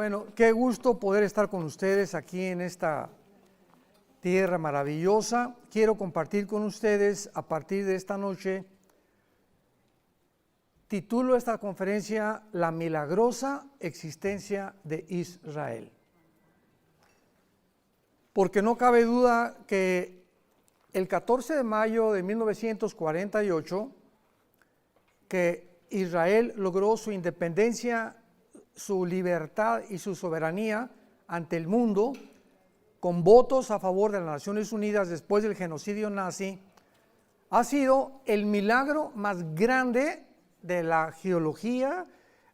Bueno, qué gusto poder estar con ustedes aquí en esta tierra maravillosa. Quiero compartir con ustedes a partir de esta noche, titulo esta conferencia La milagrosa existencia de Israel. Porque no cabe duda que el 14 de mayo de 1948, que Israel logró su independencia, su libertad y su soberanía ante el mundo, con votos a favor de las Naciones Unidas después del genocidio nazi, ha sido el milagro más grande de la geología,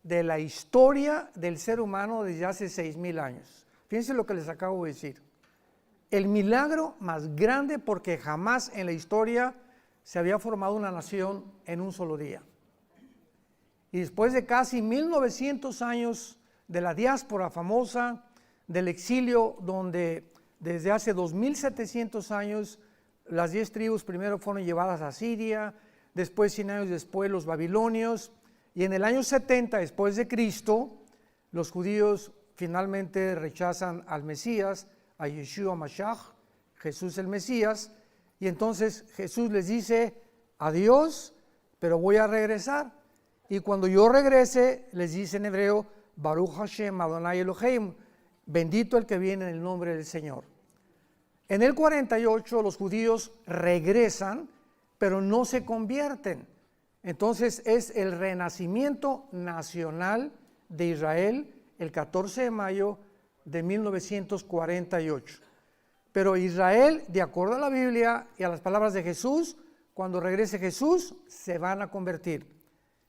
de la historia del ser humano desde hace 6,000 años. Fíjense lo que les acabo de decir. El milagro más grande, porque jamás en la historia se había formado una nación en un solo día. Y después de casi 1900 años de la diáspora famosa, del exilio, donde desde hace 2700 años las 10 tribus primero fueron llevadas a Siria, después 100 años después los babilonios, y en el año 70 después de Cristo, los judíos finalmente rechazan al Mesías, a Yeshua Mashiach, Jesús el Mesías, y entonces Jesús les dice, adiós, pero voy a regresar. Y cuando yo regrese, les dice en hebreo, Baruch Hashem Adonai Elohim, bendito el que viene en el nombre del Señor. En el 48 los judíos regresan, pero no se convierten. Entonces es el renacimiento nacional de Israel el 14 de mayo de 1948. Pero Israel, de acuerdo a la Biblia y a las palabras de Jesús, cuando regrese Jesús, se van a convertir.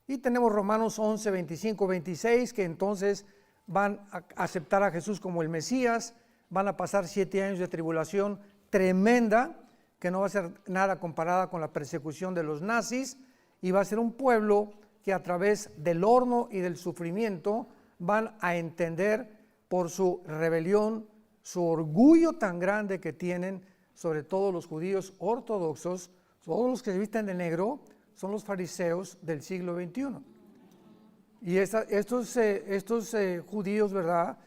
Y tenemos Romanos 11, 25, 26, que entonces van a aceptar a Jesús como el Mesías, van a pasar 7 años de tribulación tremenda, que no va a ser nada comparada con la persecución de los nazis, y va a ser un pueblo que a través del horno y del sufrimiento van a entender por su rebelión, su orgullo tan grande que tienen, sobre todo los judíos ortodoxos, todos los que se visten de negro, son los fariseos del siglo XXI. Y estos judíos, ¿verdad?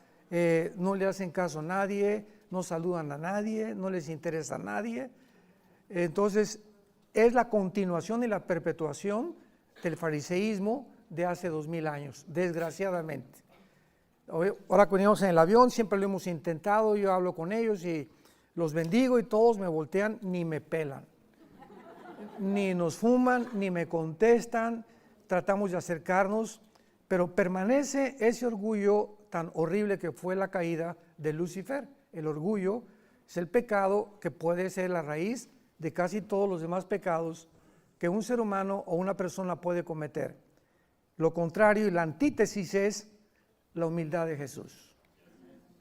No le hacen caso a nadie, no saludan a nadie, no les interesa a nadie. Entonces, es la continuación y la perpetuación del fariseísmo de hace 2000 años, desgraciadamente. Ahora cuando íbamos en el avión, siempre lo hemos intentado, yo hablo con ellos y los bendigo y todos me voltean, ni me pelan. Ni nos fuman, ni me contestan, tratamos de acercarnos, pero permanece ese orgullo tan horrible que fue la caída de Lucifer. El orgullo es el pecado que puede ser la raíz de casi todos los demás pecados que un ser humano o una persona puede cometer. Lo contrario y la antítesis es la humildad de Jesús,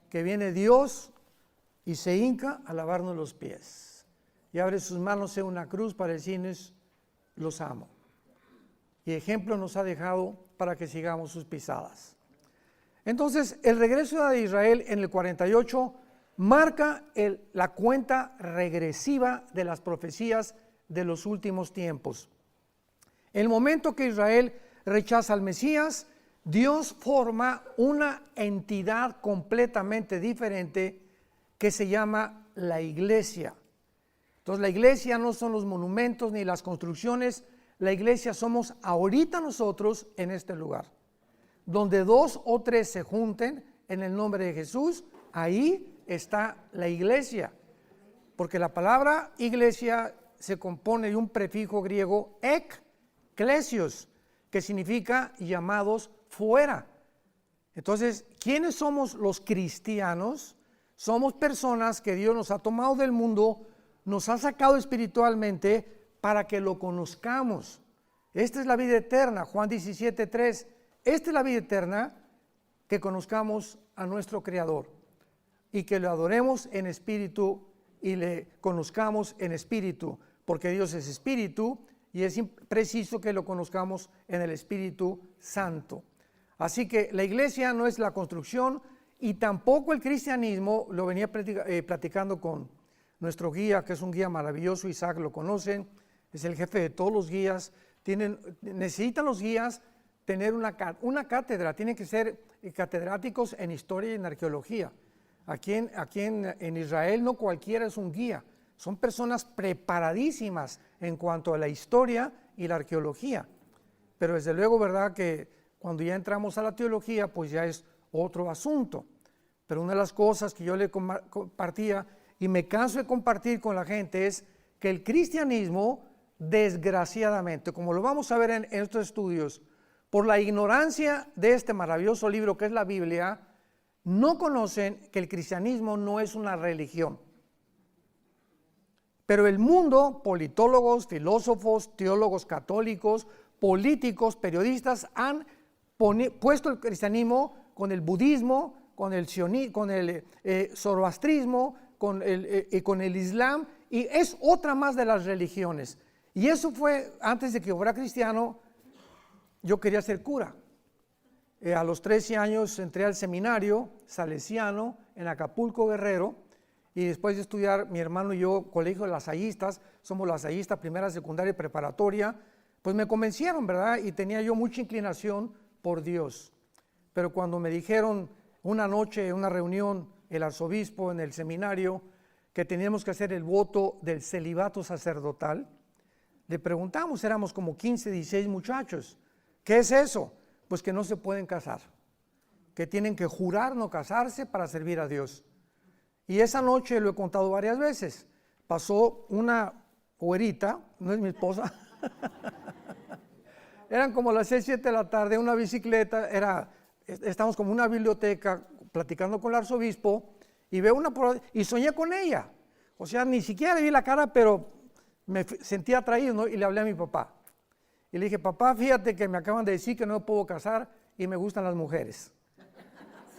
que viene Dios y se hinca a lavarnos los pies. Y abre sus manos en una cruz para decirnos, los amo. Y ejemplo nos ha dejado para que sigamos sus pisadas. Entonces, el regreso de Israel en el 48 marca la cuenta regresiva de las profecías de los últimos tiempos. El momento que Israel rechaza al Mesías, Dios forma una entidad completamente diferente que se llama la iglesia. Entonces la iglesia no son los monumentos ni las construcciones, la iglesia somos ahorita nosotros en este lugar. Donde 2 o 3 se junten en el nombre de Jesús, ahí está la iglesia. Porque la palabra iglesia se compone de un prefijo griego ekklesios, que significa llamados fuera. Entonces, ¿quiénes somos los cristianos? Somos personas que Dios nos ha tomado del mundo, nos ha sacado espiritualmente para que lo conozcamos. Esta es la vida eterna, Juan 17:3. Esta es la vida eterna, que conozcamos a nuestro Creador y que lo adoremos en espíritu y le conozcamos en espíritu, porque Dios es espíritu y es preciso que lo conozcamos en el Espíritu Santo. Así que la iglesia no es la construcción y tampoco el cristianismo. Lo venía platicando con nuestro guía, que es un guía maravilloso, Isaac lo conocen, es el jefe de todos los guías. Necesitan los guías tener una cátedra, tienen que ser catedráticos en historia y en arqueología. Aquí en Israel no cualquiera es un guía, son personas preparadísimas en cuanto a la historia y la arqueología. Pero desde luego, ¿verdad?, que cuando ya entramos a la teología, pues ya es otro asunto. Pero una de las cosas que yo le compartía y me canso de compartir con la gente es que el cristianismo, desgraciadamente, como lo vamos a ver en estos estudios, por la ignorancia de este maravilloso libro que es la Biblia, no conocen que el cristianismo no es una religión. Pero el mundo, politólogos, filósofos, teólogos católicos, políticos, periodistas, han puesto el cristianismo con el budismo, con el zoroastrismo, con el islam, y es otra más de las religiones. Y eso fue, antes de que yo fuera cristiano, yo quería ser cura. A los 13 años entré al seminario salesiano en Acapulco, Guerrero, y después de estudiar, mi hermano y yo, colegio de lasallistas, somos lasallistas, primera, secundaria y preparatoria, pues me convencieron, ¿verdad? Y tenía yo mucha inclinación por Dios. Pero cuando me dijeron una noche, en una reunión, el arzobispo en el seminario, que teníamos que hacer el voto del celibato sacerdotal, le preguntamos, éramos como 15, 16 muchachos, ¿qué es eso? Pues que no se pueden casar, que tienen que jurar no casarse para servir a Dios. Y esa noche, lo he contado varias veces, pasó una güerita, no es mi esposa, eran como las 6, 7 de la tarde, una bicicleta, estamos como en una biblioteca platicando con el arzobispo, y veo y soñé con ella. O sea, ni siquiera le vi la cara, pero me sentía atraído, ¿no? Y le hablé a mi papá. Y le dije, papá, fíjate que me acaban de decir que no me puedo casar y me gustan las mujeres.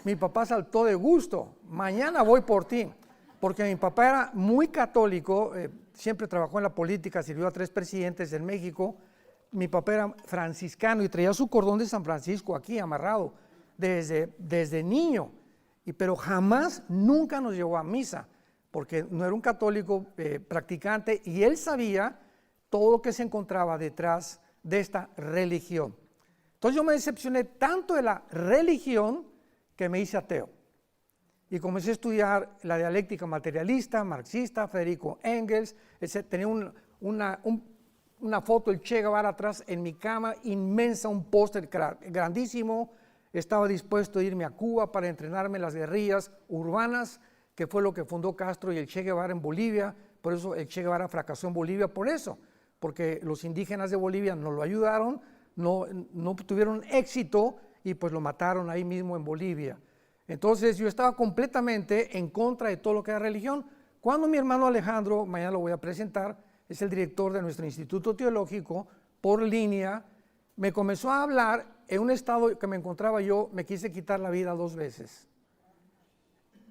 Mi papá saltó de gusto, mañana voy por ti, porque mi papá era muy católico, siempre trabajó en la política, sirvió a 3 presidentes en México. Mi papá era franciscano y traía su cordón de San Francisco aquí amarrado desde niño, pero jamás, nunca nos llevó a misa, porque no era un católico practicante, y él sabía todo lo que se encontraba detrás de esta religión. Entonces yo me decepcioné tanto de la religión que me hice ateo y comencé a estudiar la dialéctica materialista, marxista, Federico Engels, tenía una foto del Che Guevara atrás en mi cama, inmensa, un póster grandísimo. Estaba dispuesto a irme a Cuba para entrenarme en las guerrillas urbanas, que fue lo que fundó Castro y el Che Guevara en Bolivia. Por eso el Che Guevara fracasó en Bolivia, por eso, porque los indígenas de Bolivia no lo ayudaron, no tuvieron éxito y pues lo mataron ahí mismo en Bolivia. Entonces yo estaba completamente en contra de todo lo que era religión. Cuando mi hermano Alejandro, mañana lo voy a presentar, es el director de nuestro Instituto Teológico, por línea, me comenzó a hablar en un estado que me encontraba yo, me quise quitar la vida 2 veces.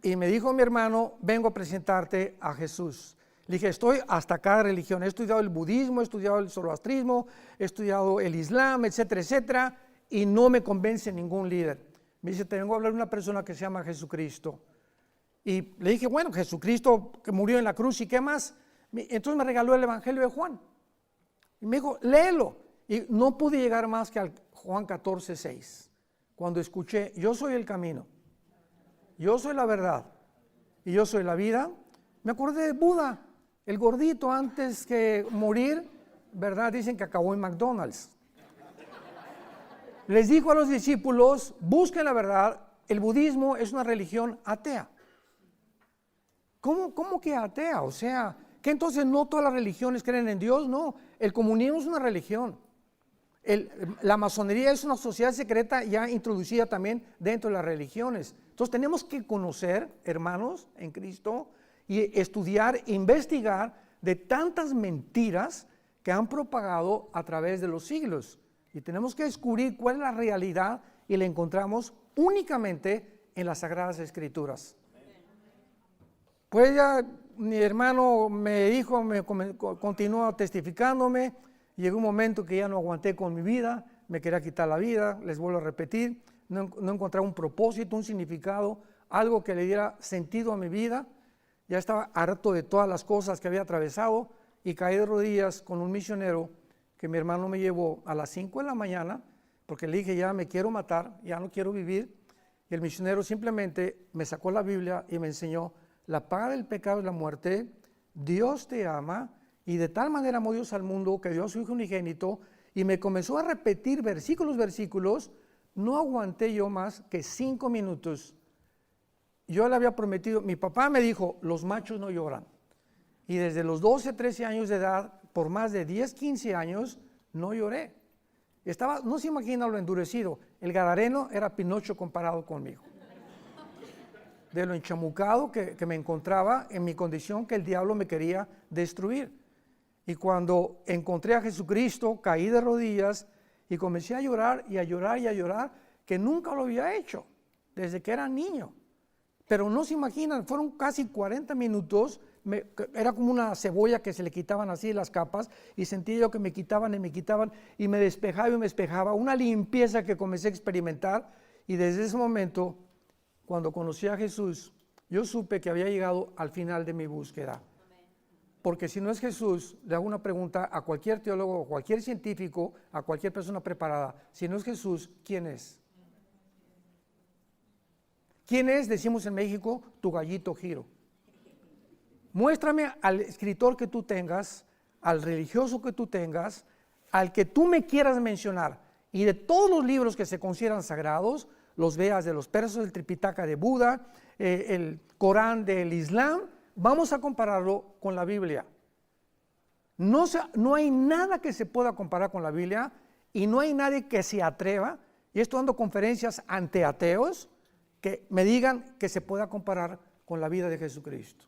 Y me dijo mi hermano, vengo a presentarte a Jesús. Le dije, estoy hasta cada religión, he estudiado el budismo, he estudiado el zoroastrismo, he estudiado el islam, etcétera, etcétera, y no me convence ningún líder. Me dice, te vengo a hablar de una persona que se llama Jesucristo. Y le dije, bueno, Jesucristo que murió en la cruz, ¿y qué más? Entonces me regaló el Evangelio de Juan. Y me dijo, léelo. Y no pude llegar más que al Juan 14:6. Cuando escuché, yo soy el camino, yo soy la verdad y yo soy la vida, me acordé de Buda, el gordito antes que morir, ¿verdad? Dicen que acabó en McDonald's. Les dijo a los discípulos, busquen la verdad, el budismo es una religión atea. ¿Cómo que atea? O sea, ¿que entonces no todas las religiones creen en Dios? No, el comunismo es una religión. La masonería es una sociedad secreta ya introducida también dentro de las religiones. Entonces tenemos que conocer, hermanos, en Cristo, y estudiar, investigar de tantas mentiras que han propagado a través de los siglos. Y tenemos que descubrir cuál es la realidad y la encontramos únicamente en las Sagradas Escrituras. Pues ya mi hermano me dijo, continuó testificándome. Llegó un momento que ya no aguanté con mi vida, me quería quitar la vida, les vuelvo a repetir, no encontraba un propósito, un significado, algo que le diera sentido a mi vida. Ya estaba harto de todas las cosas que había atravesado y caí de rodillas con un misionero que mi hermano me llevó a las 5 de la mañana porque le dije, ya me quiero matar, ya no quiero vivir. Y el misionero simplemente me sacó la Biblia y me enseñó, la paga del pecado es la muerte, Dios te ama, y de tal manera amó Dios al mundo que dio a su Hijo unigénito, y me comenzó a repetir versículos. No aguanté yo más que 5 minutos. Yo le había prometido, mi papá me dijo, los machos no lloran. Y desde los 12, 13 años de edad, por más de 10, 15 años, no lloré. No se imagina lo endurecido. El gadareno era Pinocho comparado conmigo. De lo enchamucado que me encontraba en mi condición, que el diablo me quería destruir. Y cuando encontré a Jesucristo, caí de rodillas y comencé a llorar y a llorar y a llorar, que nunca lo había hecho desde que era niño. Pero no se imaginan, fueron casi 40 minutos, era como una cebolla que se le quitaban así las capas, y sentía yo que me quitaban, y me despejaba, una limpieza que comencé a experimentar, y desde ese momento, cuando conocí a Jesús, yo supe que había llegado al final de mi búsqueda. Porque si no es Jesús, le hago una pregunta a cualquier teólogo, a cualquier científico, a cualquier persona preparada, si no es Jesús, ¿quién es? ¿Quién es, decimos en México, tu gallito Giro? Muéstrame al escritor que tú tengas, al religioso que tú tengas, al que tú me quieras mencionar, y de todos los libros que se consideran sagrados, los Vedas de los persas, el Tripitaka de Buda, el Corán del Islam, vamos a compararlo con la Biblia. No hay nada que se pueda comparar con la Biblia, y no hay nadie que se atreva, y estoy dando conferencias ante ateos, que me digan que se pueda comparar con la vida de Jesucristo.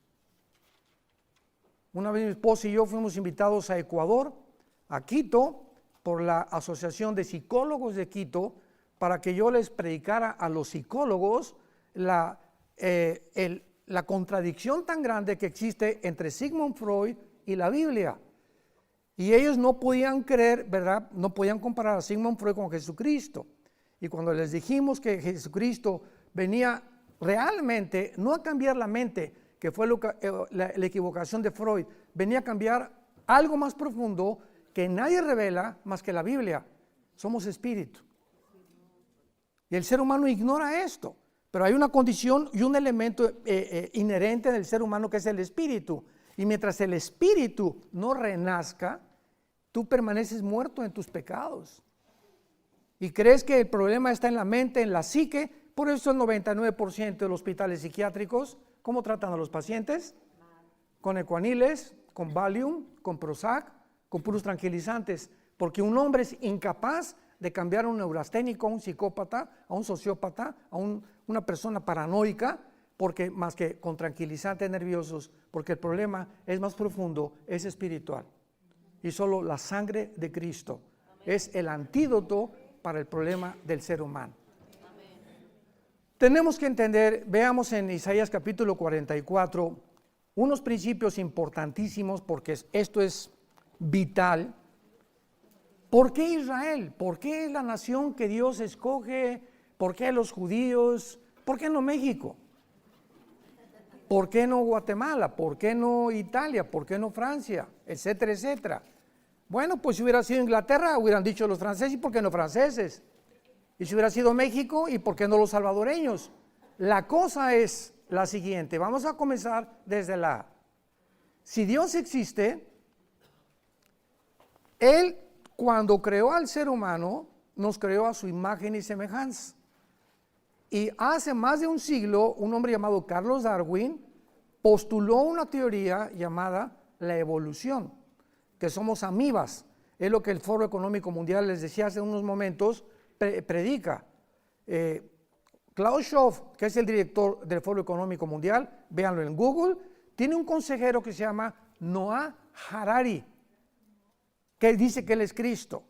Una vez mi esposa y yo fuimos invitados a Ecuador, a Quito, por la Asociación de Psicólogos de Quito, para que yo les predicara a los psicólogos la contradicción tan grande que existe entre Sigmund Freud y la Biblia. Y ellos no podían creer, ¿verdad? No podían comparar a Sigmund Freud con Jesucristo. Y cuando les dijimos que Jesucristo venía realmente, no a cambiar la mente, que fue la equivocación de Freud, venía a cambiar algo más profundo que nadie revela más que la Biblia. Somos espíritu. Y el ser humano ignora esto, pero hay una condición y un elemento inherente del ser humano que es el espíritu. Y mientras el espíritu no renazca, tú permaneces muerto en tus pecados. Y crees que el problema está en la mente, en la psique. Por eso el 99% de los hospitales psiquiátricos, ¿cómo tratan a los pacientes? Con ecuaniles, con Valium, con Prozac, con puros tranquilizantes. Porque un hombre es incapaz de cambiar a un neurasténico, a un psicópata, a un sociópata, a una persona paranoica, porque más que con tranquilizantes nerviosos, porque el problema es más profundo, es espiritual. Y solo la sangre de Cristo es el antídoto para el problema del ser humano. Tenemos que entender, veamos en Isaías capítulo 44, unos principios importantísimos, porque esto es vital. ¿Por qué Israel? ¿Por qué la nación que Dios escoge? ¿Por qué los judíos? ¿Por qué no México? ¿Por qué no Guatemala? ¿Por qué no Italia? ¿Por qué no Francia? Etcétera, etcétera. Bueno, pues si hubiera sido Inglaterra, hubieran dicho los franceses, ¿y por qué no franceses? Y si hubiera sido México, ¿y por qué no los salvadoreños? La cosa es la siguiente, vamos a comenzar desde la A. Si Dios existe, Él cuando creó al ser humano, nos creó a su imagen y semejanza. Y hace más de un siglo, un hombre llamado Carlos Darwin postuló una teoría llamada la evolución, que somos amibas. Es lo que el Foro Económico Mundial, les decía hace unos momentos, predica. Klaus Schwab, que es el director del Foro Económico Mundial, véanlo en Google, tiene un consejero que se llama Noah Harari, que dice que él es Cristo,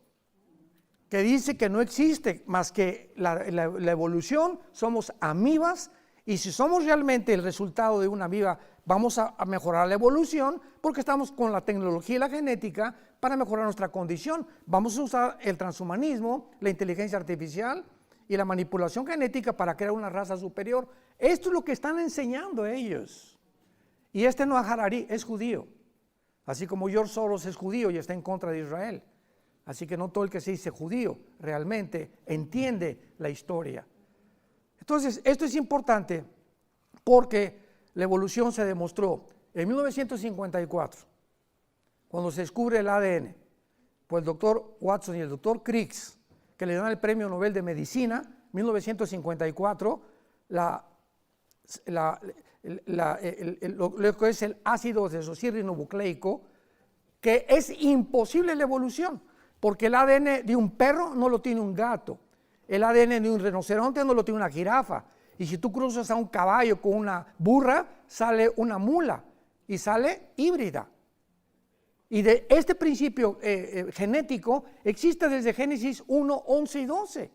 que dice que no existe más que la evolución, somos amibas, y si somos realmente el resultado de una amiba, vamos a mejorar la evolución, porque estamos con la tecnología y la genética para mejorar nuestra condición. Vamos a usar el transhumanismo, la inteligencia artificial y la manipulación genética para crear una raza superior. Esto es lo que están enseñando ellos. Y Noah Harari es judío, así como George Soros es judío y está en contra de Israel. Así que no todo el que se dice judío realmente entiende la historia. Entonces, esto es importante porque la evolución se demostró en 1954, cuando se descubre el ADN, por el doctor Watson y el doctor Crick, que le dan el Premio Nobel de Medicina, 1954, lo que es el ácido desoxirribonucleico, que es imposible la evolución, porque el ADN de un perro no lo tiene un gato, el ADN de un rinoceronte no lo tiene una jirafa, y si tú cruzas a un caballo con una burra, sale una mula, y sale híbrida. Y de este principio genético existe desde Génesis 1, 11 y 12.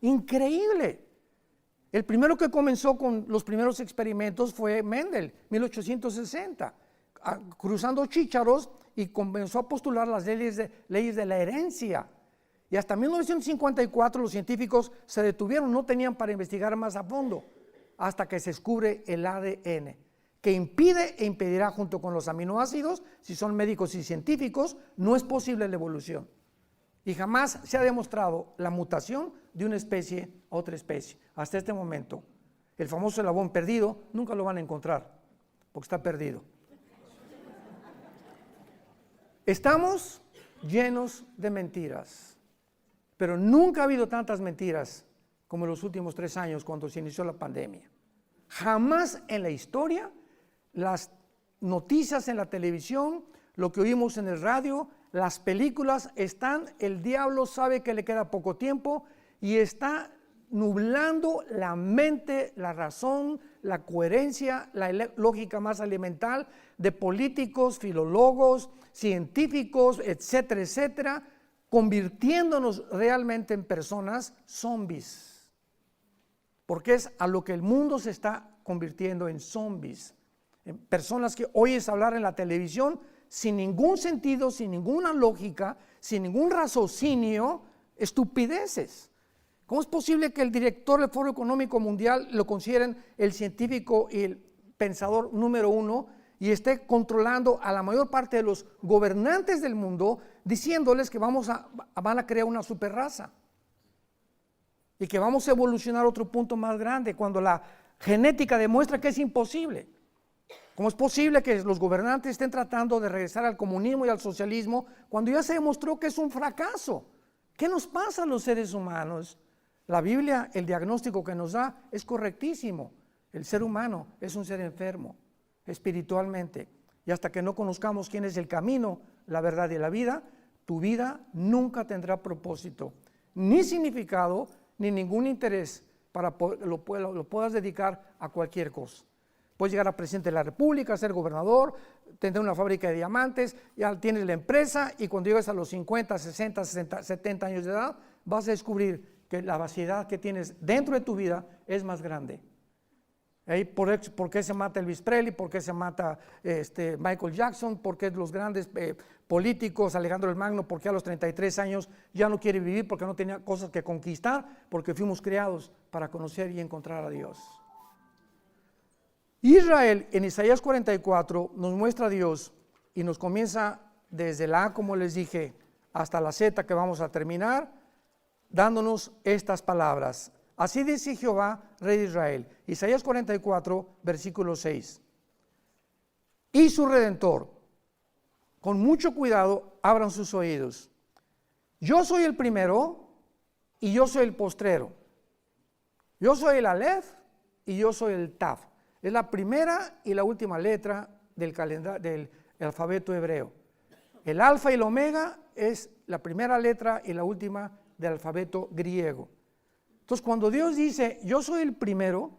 Increíble. El primero que comenzó con los primeros experimentos fue Mendel, 1860, cruzando chícharos, y comenzó a postular las leyes de la herencia. Y hasta 1954 los científicos se detuvieron, no tenían para investigar más a fondo, hasta que se descubre el ADN, que impide e impedirá junto con los aminoácidos, si son médicos y científicos, no es posible la evolución. Y jamás se ha demostrado la mutación de una especie a otra especie, hasta este momento. El famoso eslabón perdido, nunca lo van a encontrar, porque está perdido. Estamos llenos de mentiras, pero nunca ha habido tantas mentiras como en los últimos 3 años cuando se inició la pandemia. Jamás en la historia las noticias en la televisión, lo que oímos en el radio, las películas están, el diablo sabe que le queda poco tiempo y está nublando la mente, la razón, la coherencia, la lógica más elemental de políticos, filólogos, científicos, etcétera, etcétera, convirtiéndonos realmente en personas zombies. Porque es a lo que el mundo se está convirtiendo, en zombies. En personas que oyes hablar en la televisión sin ningún sentido, sin ninguna lógica, sin ningún raciocinio, estupideces. ¿Cómo es posible que el director del Foro Económico Mundial lo consideren el científico y el pensador número 1 y esté controlando a la mayor parte de los gobernantes del mundo, diciéndoles que van a crear una superraza y que vamos a evolucionar a otro punto más grande, cuando la genética demuestra que es imposible? ¿Cómo es posible que los gobernantes estén tratando de regresar al comunismo y al socialismo cuando ya se demostró que es un fracaso? ¿Qué nos pasa a los seres humanos? La Biblia, el diagnóstico que nos da es correctísimo. El ser humano es un ser enfermo espiritualmente, y hasta que no conozcamos quién es el camino, la verdad y la vida, tu vida nunca tendrá propósito, ni significado, ni ningún interés para lo puedas dedicar a cualquier cosa. Puedes llegar a presidente de la República, ser gobernador, tener una fábrica de diamantes, ya tienes la empresa, y cuando llegues a los 50, 60, 70 años de edad, vas a descubrir que la vaciedad que tienes dentro de tu vida es más grande. ¿Por qué se mata Elvis Presley? ¿Por qué se mata Michael Jackson? ¿Por qué los grandes políticos, Alejandro el Magno, por qué a los 33 años ya no quiere vivir? Porque no tenía cosas que conquistar, porque fuimos creados para conocer y encontrar a Dios. Israel en Isaías 44 nos muestra a Dios y nos comienza desde la A, como les dije, hasta la Z, que vamos a terminar, dándonos estas palabras. Así dice Jehová, Rey de Israel. Isaías 44, versículo 6. Y su Redentor, con mucho cuidado, abran sus oídos. Yo soy el primero y yo soy el postrero. Yo soy el Aleph y yo soy el Taf. Es la primera y la última letra del alfabeto hebreo. El alfa y el omega es la primera letra y la última del alfabeto griego. Entonces, cuando Dios dice, yo soy el primero,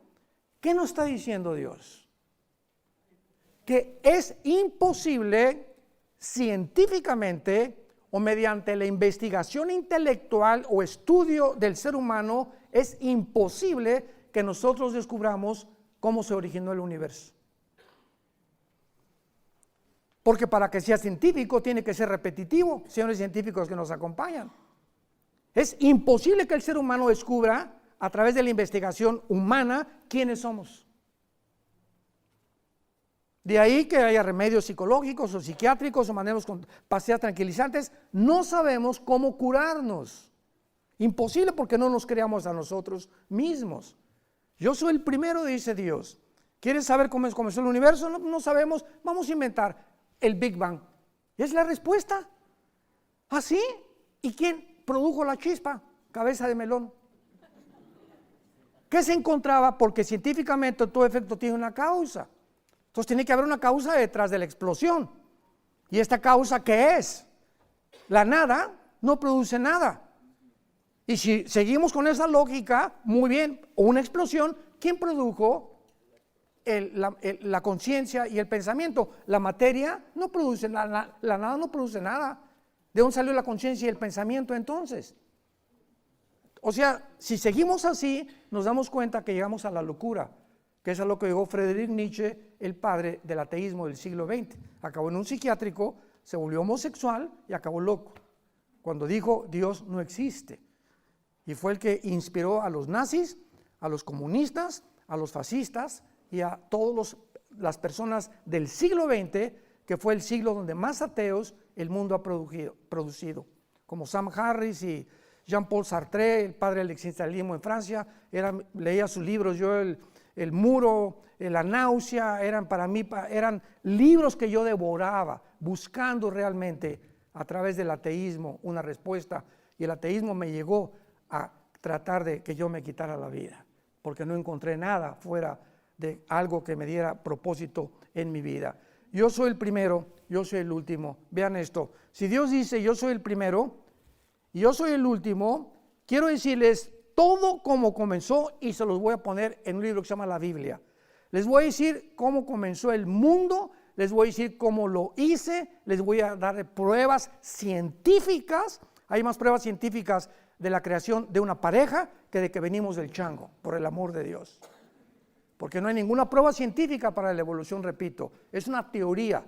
¿qué nos está diciendo Dios? Que es imposible científicamente o mediante la investigación intelectual o estudio del ser humano, es imposible que nosotros descubramos cómo se originó el universo. Porque para que sea científico tiene que ser repetitivo, señores científicos que nos acompañan. Es imposible que el ser humano descubra a través de la investigación humana quiénes somos. De ahí que haya remedios psicológicos o psiquiátricos o manejos con pastillas tranquilizantes. No sabemos cómo curarnos. Imposible porque no nos creamos a nosotros mismos. Yo soy el primero, dice Dios. ¿Quieres saber cómo comenzó el universo? No sabemos. Vamos a inventar el Big Bang. Es la respuesta. ¿Así? ¿Y quién produjo la chispa? Cabeza de melón. ¿Qué se encontraba? Porque científicamente todo efecto tiene una causa. Entonces tiene que haber una causa detrás de la explosión. ¿Y esta causa qué es? La nada no produce nada. Y si seguimos con esa lógica, muy bien, una explosión, ¿quién produjo la conciencia y el pensamiento? La materia no produce nada, la nada no produce nada. ¿De dónde salió la conciencia y el pensamiento entonces? O sea, si seguimos así, nos damos cuenta que llegamos a la locura, que es a lo que llegó Friedrich Nietzsche, el padre del ateísmo del siglo XX. Acabó en un psiquiátrico, se volvió homosexual y acabó loco, cuando dijo Dios no existe. Y fue el que inspiró a los nazis, a los comunistas, a los fascistas y a todas las personas del siglo XX, que fue el siglo donde más ateos el mundo ha producido, como Sam Harris y Jean-Paul Sartre, el padre del existencialismo en Francia. Leía sus libros, yo el Muro, La náusea, para mí eran libros que yo devoraba, buscando realmente a través del ateísmo una respuesta, y el ateísmo me llegó a tratar de que yo me quitara la vida, porque no encontré nada fuera de algo que me diera propósito en mi vida. Yo soy el primero, yo soy el último. Vean esto, si Dios dice yo soy el primero y yo soy el último, quiero decirles todo cómo comenzó, y se los voy a poner en un libro que se llama la Biblia. Les voy a decir cómo comenzó el mundo, les voy a decir cómo lo hice, les voy a dar pruebas científicas. Hay más pruebas científicas de la creación de una pareja que de que venimos del chango, por el amor de Dios. Porque no hay ninguna prueba científica para la evolución, repito, es una teoría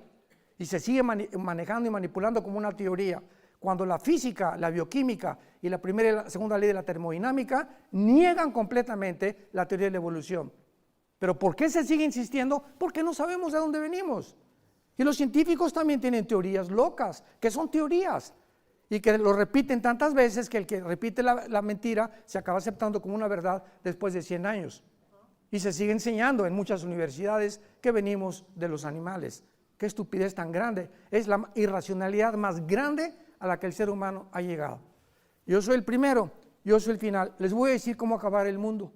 y se sigue manejando y manipulando como una teoría, cuando la física, la bioquímica y la primera y la segunda ley de la termodinámica niegan completamente la teoría de la evolución. ¿Pero por qué se sigue insistiendo? Porque no sabemos de dónde venimos. Y los científicos también tienen teorías locas, que son teorías, y que lo repiten tantas veces que el que repite la mentira se acaba aceptando como una verdad después de 100 años. Y se sigue enseñando en muchas universidades que venimos de los animales. Qué estupidez tan grande. Es la irracionalidad más grande a la que el ser humano ha llegado. Yo soy el primero, yo soy el final. Les voy a decir cómo acabar el mundo.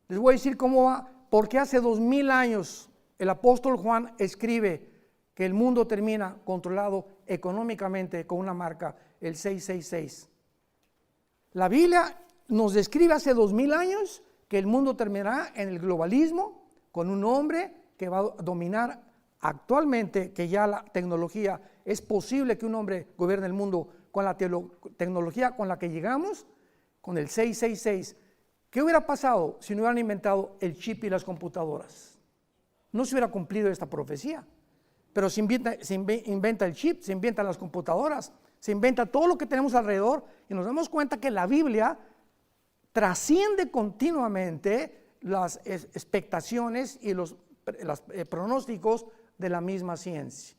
Les voy a decir cómo va, porque hace 2000 años el apóstol Juan escribe que el mundo termina controlado económicamente con una marca, el 666. La Biblia nos describe hace 2000 años que el mundo terminará en el globalismo con un hombre que va a dominar actualmente, que ya la tecnología, es posible que un hombre gobierne el mundo con la tecnología con la que llegamos, con el 666. ¿Qué hubiera pasado si no hubieran inventado el chip y las computadoras? No se hubiera cumplido esta profecía. Pero se inventa el chip, se inventan las computadoras, se inventa todo lo que tenemos alrededor, y nos damos cuenta que la Biblia trasciende continuamente las expectaciones y los pronósticos de la misma ciencia.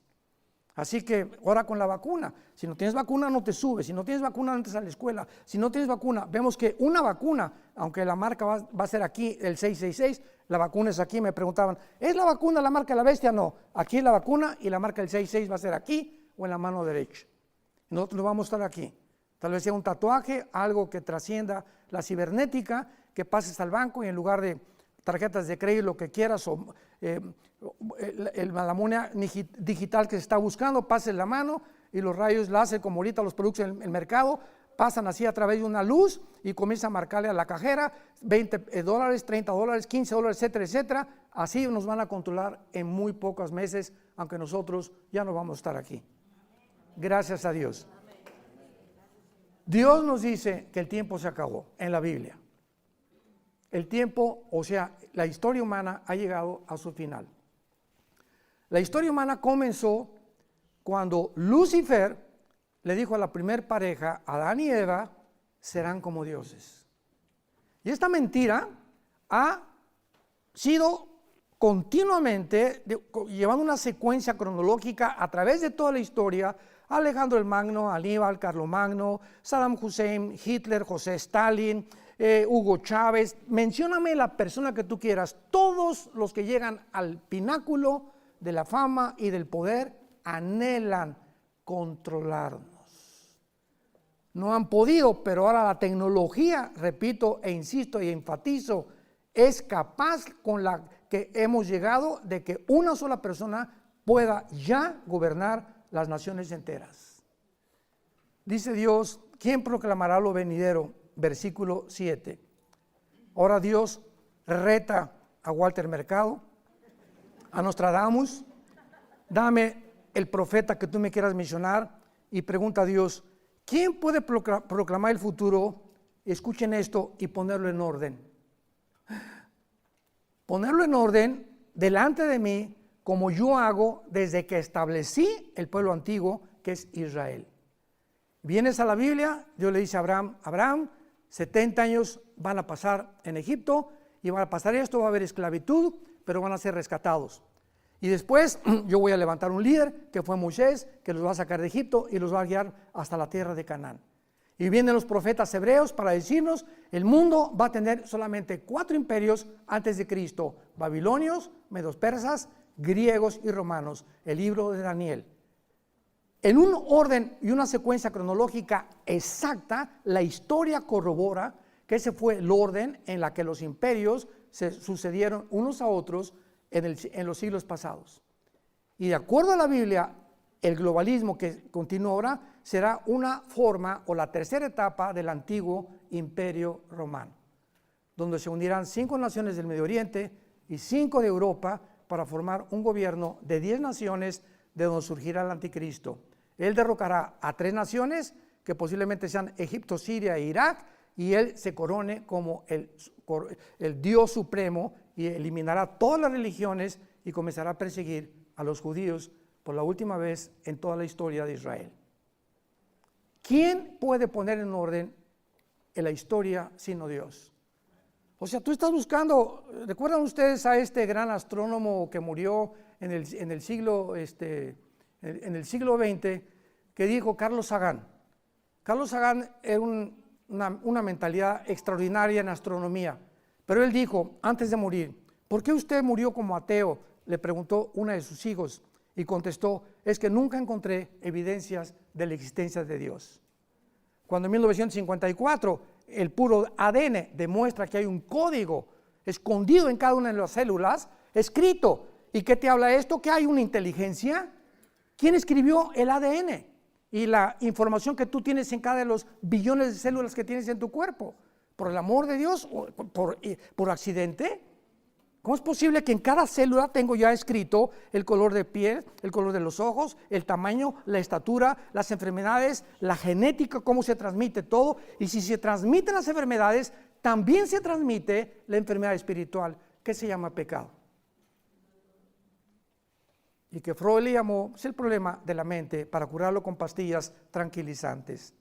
Así que ahora con la vacuna, si no tienes vacuna no te subes, si no tienes vacuna no entras a la escuela, si no tienes vacuna, vemos que una vacuna, aunque la marca va a ser aquí el 666, la vacuna es aquí. Me preguntaban, ¿es la vacuna la marca de la bestia? No, aquí es la vacuna y la marca del 66 va a ser aquí o en la mano derecha. Nosotros no vamos a estar aquí. Tal vez sea un tatuaje, algo que trascienda la cibernética, que pases al banco y en lugar de tarjetas de crédito, lo que quieras, o la moneda digital que se está buscando, pases la mano y los rayos láser, como ahorita los productos en el mercado, pasan así a través de una luz y comienza a marcarle a la cajera $20, $30, $15, etcétera, etcétera. Así nos van a controlar en muy pocos meses, aunque nosotros ya no vamos a estar aquí. Gracias a Dios. Dios nos dice que el tiempo se acabó en la Biblia. El tiempo, o sea, la historia humana ha llegado a su final. La historia humana comenzó cuando Lucifer le dijo a la primer pareja, Adán y Eva, serán como dioses. Y esta mentira ha sido continuamente, llevando una secuencia cronológica a través de toda la historia, Alejandro el Magno, Aníbal, Carlomagno, Saddam Hussein, Hitler, José Stalin, Hugo Chávez, mencióname la persona que tú quieras, todos los que llegan al pináculo de la fama y del poder anhelan controlarnos. No han podido, pero ahora la tecnología, repito e insisto y enfatizo, es capaz con la que hemos llegado de que una sola persona pueda ya gobernar las naciones enteras. Dice Dios, ¿quién proclamará lo venidero? Versículo 7. Ahora Dios reta a Walter Mercado, a Nostradamus, dame el profeta que tú me quieras mencionar, y pregunta a Dios, ¿quién puede proclamar el futuro? Escuchen esto y ponerlo en orden. Ponerlo en orden delante de mí, como yo hago desde que establecí el pueblo antiguo, que es Israel. Vienes a la Biblia, Dios le dice a Abraham, 70 años van a pasar en Egipto, y van a pasar esto, va a haber esclavitud, pero van a ser rescatados. Y después yo voy a levantar un líder, que fue Moisés, que los va a sacar de Egipto y los va a guiar hasta la tierra de Canaán. Y vienen los profetas hebreos para decirnos, el mundo va a tener solamente 4 imperios antes de Cristo, babilonios, medos persas, griegos y romanos, el libro de Daniel. En un orden y una secuencia cronológica exacta, la historia corrobora que ese fue el orden en la que los imperios se sucedieron unos a otros en los siglos pasados. Y de acuerdo a la Biblia, el globalismo que continúa ahora será una forma o la tercera etapa del antiguo imperio romano, donde se unirán 5 naciones del Medio Oriente y 5 de Europa para formar un gobierno de 10 naciones de donde surgirá el anticristo. Él derrocará a 3 naciones que posiblemente sean Egipto, Siria e Irak, y él se corone como el Dios supremo y eliminará todas las religiones y comenzará a perseguir a los judíos por la última vez en toda la historia de Israel. ¿Quién puede poner en orden en la historia sino Dios? O sea, tú estás buscando, ¿recuerdan ustedes a este gran astrónomo que murió en el siglo XX, que dijo Carlos Sagan? Carlos Sagan era una mentalidad extraordinaria en astronomía, pero él dijo, antes de morir, ¿por qué usted murió como ateo?, le preguntó una de sus hijos, y contestó, es que nunca encontré evidencias de la existencia de Dios. Cuando en 1954 el puro ADN demuestra que hay un código escondido en cada una de las células, escrito. ¿Y qué te habla esto? Que hay una inteligencia. ¿Quién escribió el ADN? Y la información que tú tienes en cada de los billones de células que tienes en tu cuerpo. ¿Por el amor de Dios? ¿O por accidente? ¿Cómo es posible que en cada célula tengo ya escrito el color de piel, el color de los ojos, el tamaño, la estatura, las enfermedades, la genética, cómo se transmite todo? Y si se transmiten las enfermedades, también se transmite la enfermedad espiritual, que se llama pecado. Y que Freud le llamó, es el problema de la mente, para curarlo con pastillas tranquilizantes.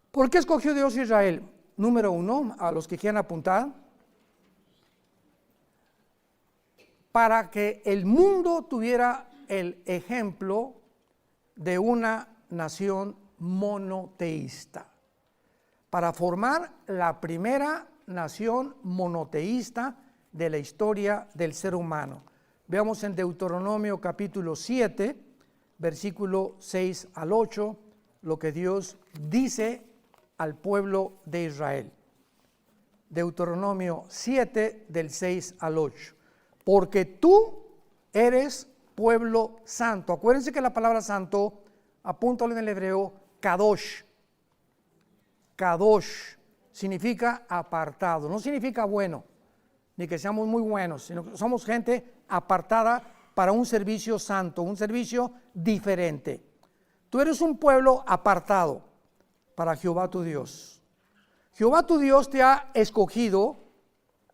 ¿Por qué escogió Dios a Israel? Número 1, a los que quieran apuntar, para que el mundo tuviera el ejemplo de una nación monoteísta, para formar la primera nación monoteísta de la historia del ser humano. Veamos en Deuteronomio capítulo 7, versículo 6 al 8, lo que Dios dice al pueblo de Israel. Deuteronomio 7, del 6 al 8. Porque tú eres pueblo santo. Acuérdense que la palabra santo, apúntalo en el hebreo, kadosh. Kadosh significa apartado, no significa bueno, ni que seamos muy buenos, sino que somos gente apartada para un servicio santo, un servicio diferente. Tú eres un pueblo apartado para Jehová tu Dios. Jehová tu Dios te ha escogido,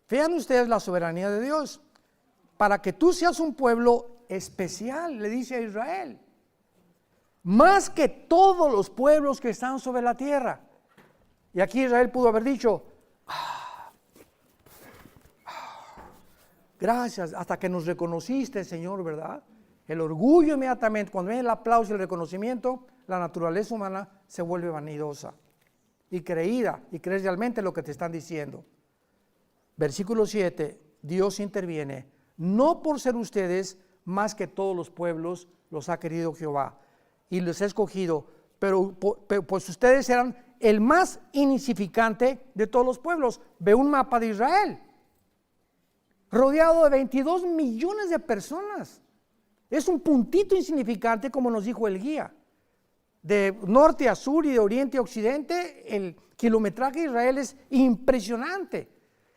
vean ustedes la soberanía de Dios, para que tú seas un pueblo especial, le dice a Israel, más que todos los pueblos que están sobre la tierra. Y aquí Israel pudo haber dicho, Gracias, hasta que nos reconociste, Señor, ¿verdad? El orgullo inmediatamente, cuando viene el aplauso y el reconocimiento, la naturaleza humana se vuelve vanidosa y creída, y crees realmente lo que te están diciendo. Versículo 7, Dios interviene, no por ser ustedes más que todos los pueblos, los ha querido Jehová, y los ha escogido, pero pues ustedes eran el más insignificante de todos los pueblos. Ve un mapa de Israel, rodeado de 22 millones de personas. Es un puntito insignificante, como nos dijo el guía. De norte a sur y de oriente a occidente, el kilometraje de Israel es impresionante.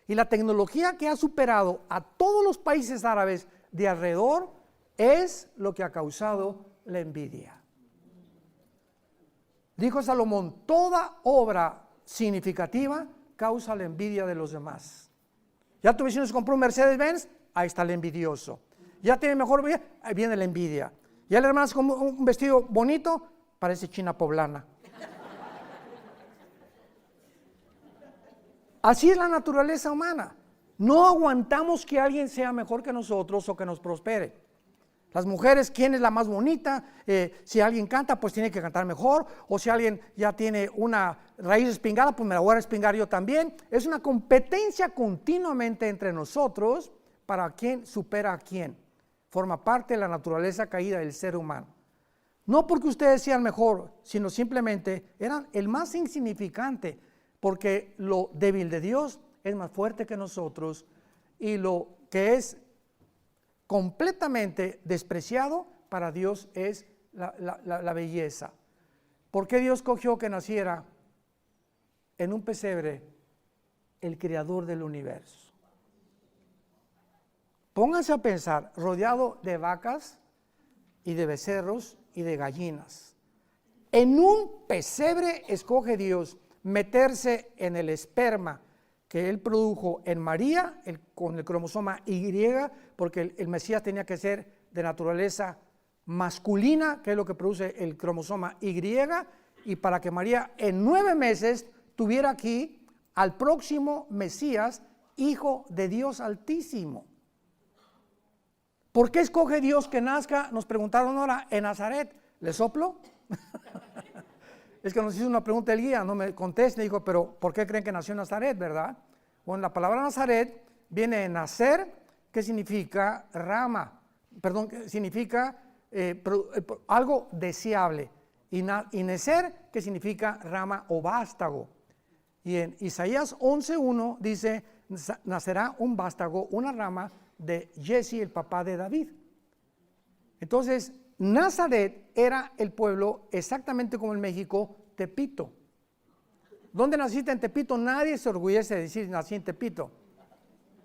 Y la tecnología que ha superado a todos los países árabes de alrededor es lo que ha causado la envidia. Dijo Salomón, toda obra significativa causa la envidia de los demás. Ya tu vecino se compró un Mercedes-Benz, ahí está el envidioso. Ya tiene mejor vida, ahí viene la envidia. Ya el hermano se compró un vestido bonito, parece china poblana. Así es la naturaleza humana. No aguantamos que alguien sea mejor que nosotros o que nos prospere. Las mujeres, ¿quién es la más bonita? Si alguien canta, pues tiene que cantar mejor. O si alguien ya tiene una raíz espingada, pues me la voy a respingar yo también. Es una competencia continuamente entre nosotros para quién supera a quién. Forma parte de la naturaleza caída del ser humano. No porque ustedes sean mejor, sino simplemente eran el más insignificante, porque lo débil de Dios es más fuerte que nosotros y lo que es completamente despreciado para Dios es la belleza. ¿Por qué Dios cogió que naciera en un pesebre el creador del universo? Pónganse a pensar, rodeado de vacas y de becerros y de gallinas. En un pesebre escoge Dios meterse en el esperma que Él produjo en María, con el cromosoma Y, porque el Mesías tenía que ser de naturaleza masculina, que es lo que produce el cromosoma Y, y para que María en 9 meses tuviera aquí al próximo Mesías, hijo de Dios Altísimo. ¿Por qué escoge Dios que nazca? Nos preguntaron ahora, en Nazaret. ¿Le soplo? Es que nos hizo una pregunta el guía, no me conteste, dijo, pero ¿por qué creen que nació en Nazaret, verdad? Bueno, la palabra Nazaret viene de nacer, que significa rama, perdón, que significa algo deseable, y necer, que significa rama o vástago. Y en Isaías 11:1 dice, nacerá un vástago, una rama de Jesse, el papá de David. Entonces, Nazaret era el pueblo exactamente como en México, Tepito. ¿Dónde naciste en Tepito? Nadie se orgullece de decir nací en Tepito.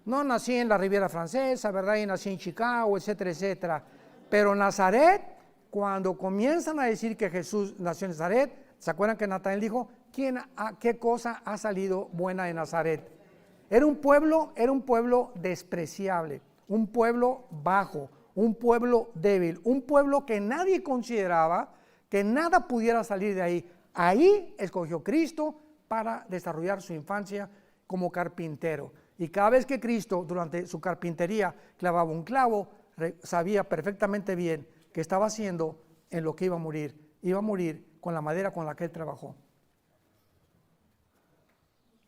No nací en la Riviera Francesa, ¿verdad? Y nací en Chicago, etcétera, etcétera. Pero Nazaret, cuando comienzan a decir que Jesús nació en Nazaret, ¿se acuerdan que Natanael dijo, qué cosa ha salido buena de Nazaret? Era un pueblo despreciable, un pueblo bajo, un pueblo débil, un pueblo que nadie consideraba que nada pudiera salir de ahí. Ahí escogió Cristo para desarrollar su infancia como carpintero. Y cada vez que Cristo, durante su carpintería, clavaba un clavo, sabía perfectamente bien que estaba haciendo en lo que iba a morir. Iba a morir con la madera con la que él trabajó.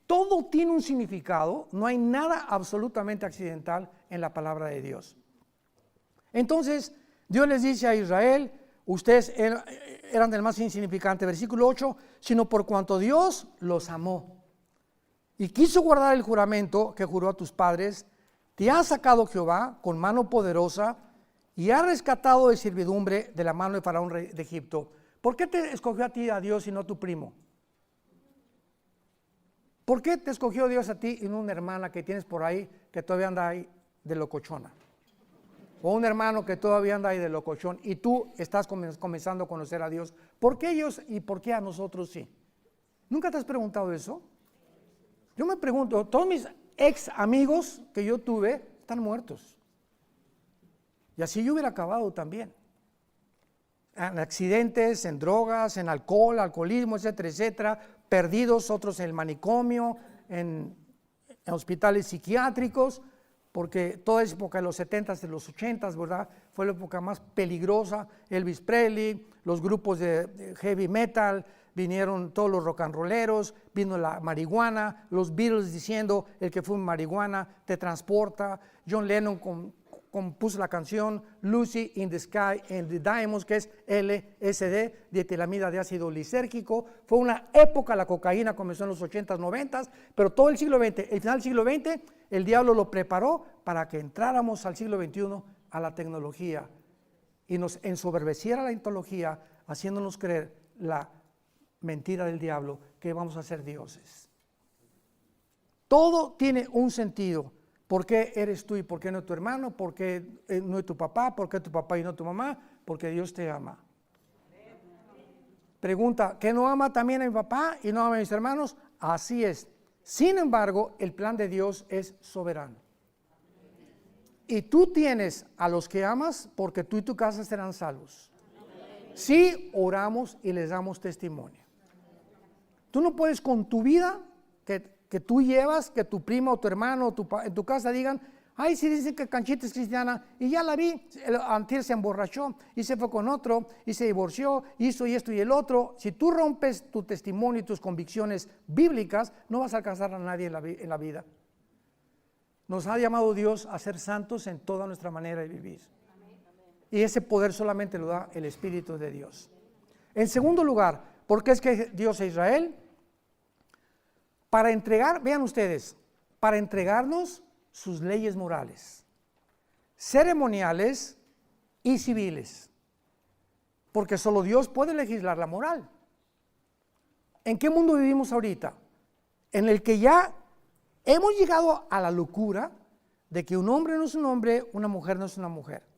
Todo tiene un significado, no hay nada absolutamente accidental en la palabra de Dios. Entonces, Dios les dice a Israel, ustedes eran del más insignificante, versículo 8, sino por cuanto Dios los amó y quiso guardar el juramento que juró a tus padres, te ha sacado Jehová con mano poderosa y ha rescatado de servidumbre de la mano de Faraón rey de Egipto. ¿Por qué te escogió a ti, a Dios, y no a tu primo? ¿Por qué te escogió Dios a ti y no una hermana que tienes por ahí que todavía anda ahí de locochona? O un hermano que todavía anda ahí de locochón y tú estás comenzando a conocer a Dios. ¿Por qué ellos y por qué a nosotros sí? ¿Nunca te has preguntado eso? Yo me pregunto, todos mis ex amigos que yo tuve están muertos. Y así yo hubiera acabado también. En accidentes, en drogas, en alcohol, alcoholismo, etcétera, etcétera. Perdidos, otros en el manicomio, en hospitales psiquiátricos. porque toda esa época de los 70s, de los 80s, ¿verdad? Fue la época más peligrosa. Elvis Presley, los grupos de heavy metal, vinieron todos los rock and rolleros, vino la marihuana, los Beatles diciendo el que fuma marihuana te transporta. John Lennon compuso la canción Lucy in the Sky and the Diamonds, que es LSD, dietilamida de ácido lisérgico. Fue una época, la cocaína comenzó en los 80s, 90s, pero todo el siglo XX, el final del siglo XX, el diablo lo preparó para que entráramos al siglo XXI a la tecnología y nos ensoberbeciera la ontología, haciéndonos creer la mentira del diablo, que vamos a ser dioses. Todo tiene un sentido. ¿Por qué eres tú y por qué no tu hermano? ¿Por qué no es tu papá? ¿Por qué tu papá y no tu mamá? Porque Dios te ama. Pregunta, ¿qué no ama también a mi papá y no ama a mis hermanos? Así es. Sin embargo, el plan de Dios es soberano. Y tú tienes a los que amas porque tú y tu casa serán salvos. Si oramos y les damos testimonio. Tú no puedes con tu vida que tú llevas, que tu prima o tu hermano o en tu casa digan, ay, si dicen que Canchita es cristiana, y ya la vi, antier se emborrachó, y se fue con otro, y se divorció, hizo y esto y el otro. Si tú rompes tu testimonio y tus convicciones bíblicas, no vas a alcanzar a nadie en la vida. Nos ha llamado Dios a ser santos en toda nuestra manera de vivir. Y ese poder solamente lo da el Espíritu de Dios. En segundo lugar, ¿por qué es que Dios es Israel? Para entregar, vean ustedes, para entregarnos sus leyes morales, ceremoniales y civiles, porque solo Dios puede legislar la moral. ¿En qué mundo vivimos ahorita? En el que ya hemos llegado a la locura de que un hombre no es un hombre, una mujer no es una mujer.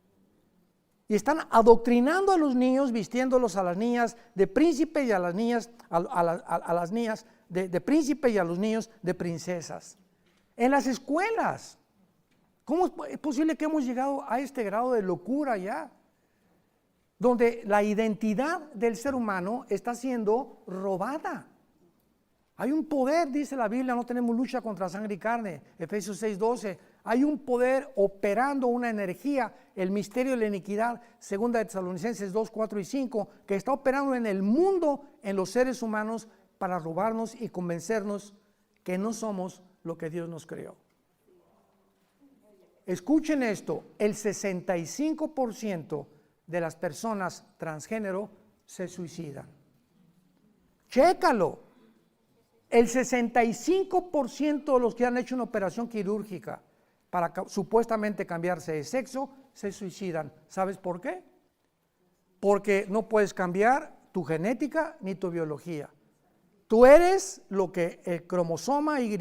Y están adoctrinando a los niños, vistiéndolos a las niñas de príncipe y a las niñas, a las niñas de príncipe y a los niños de princesas. En las escuelas. ¿Cómo es posible que hemos llegado a este grado de locura ya? Donde la identidad del ser humano está siendo robada. Hay un poder, dice la Biblia, no tenemos lucha contra sangre y carne, Efesios 6:12. Hay un poder operando, una energía, el misterio de la iniquidad, segunda de Tesalonicenses 2, 4 y 5, que está operando en el mundo, en los seres humanos, para robarnos y convencernos que no somos lo que Dios nos creó. Escuchen esto, el 65% de las personas transgénero se suicidan. Chécalo. El 65% de los que han hecho una operación quirúrgica para supuestamente cambiarse de sexo, se suicidan. ¿Sabes por qué? Porque no puedes cambiar tu genética ni tu biología. Tú eres lo que el cromosoma Y,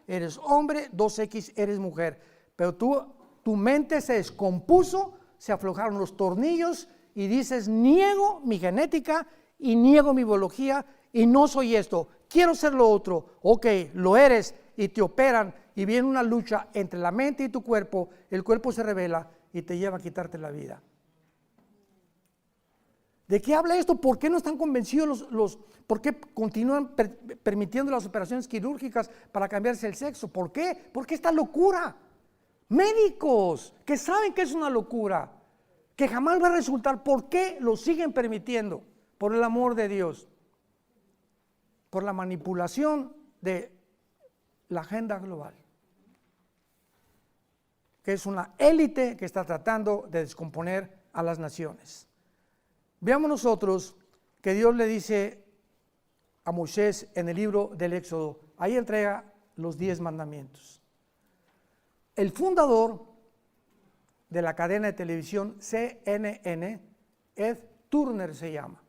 eres hombre, 2X, eres mujer. Pero tu mente se descompuso, se aflojaron los tornillos y dices, niego mi genética y niego mi biología y no soy esto. Quiero ser lo otro. Ok, lo eres y te operan y viene una lucha entre la mente y tu cuerpo. El cuerpo se revela y te lleva a quitarte la vida. ¿De qué habla esto? ¿Por qué no están convencidos por qué continúan permitiendo las operaciones quirúrgicas para cambiarse el sexo? ¿Por qué? ¿Por qué esta locura? Médicos que saben que es una locura, que jamás va a resultar. ¿Por qué lo siguen permitiendo? Por el amor de Dios. Por la manipulación de la agenda global, que es una élite que está tratando de descomponer a las naciones. Veamos nosotros que Dios le dice a Moisés en el libro del Éxodo, ahí entrega los 10 mandamientos. El fundador de la cadena de televisión CNN, Ed Turner se llama.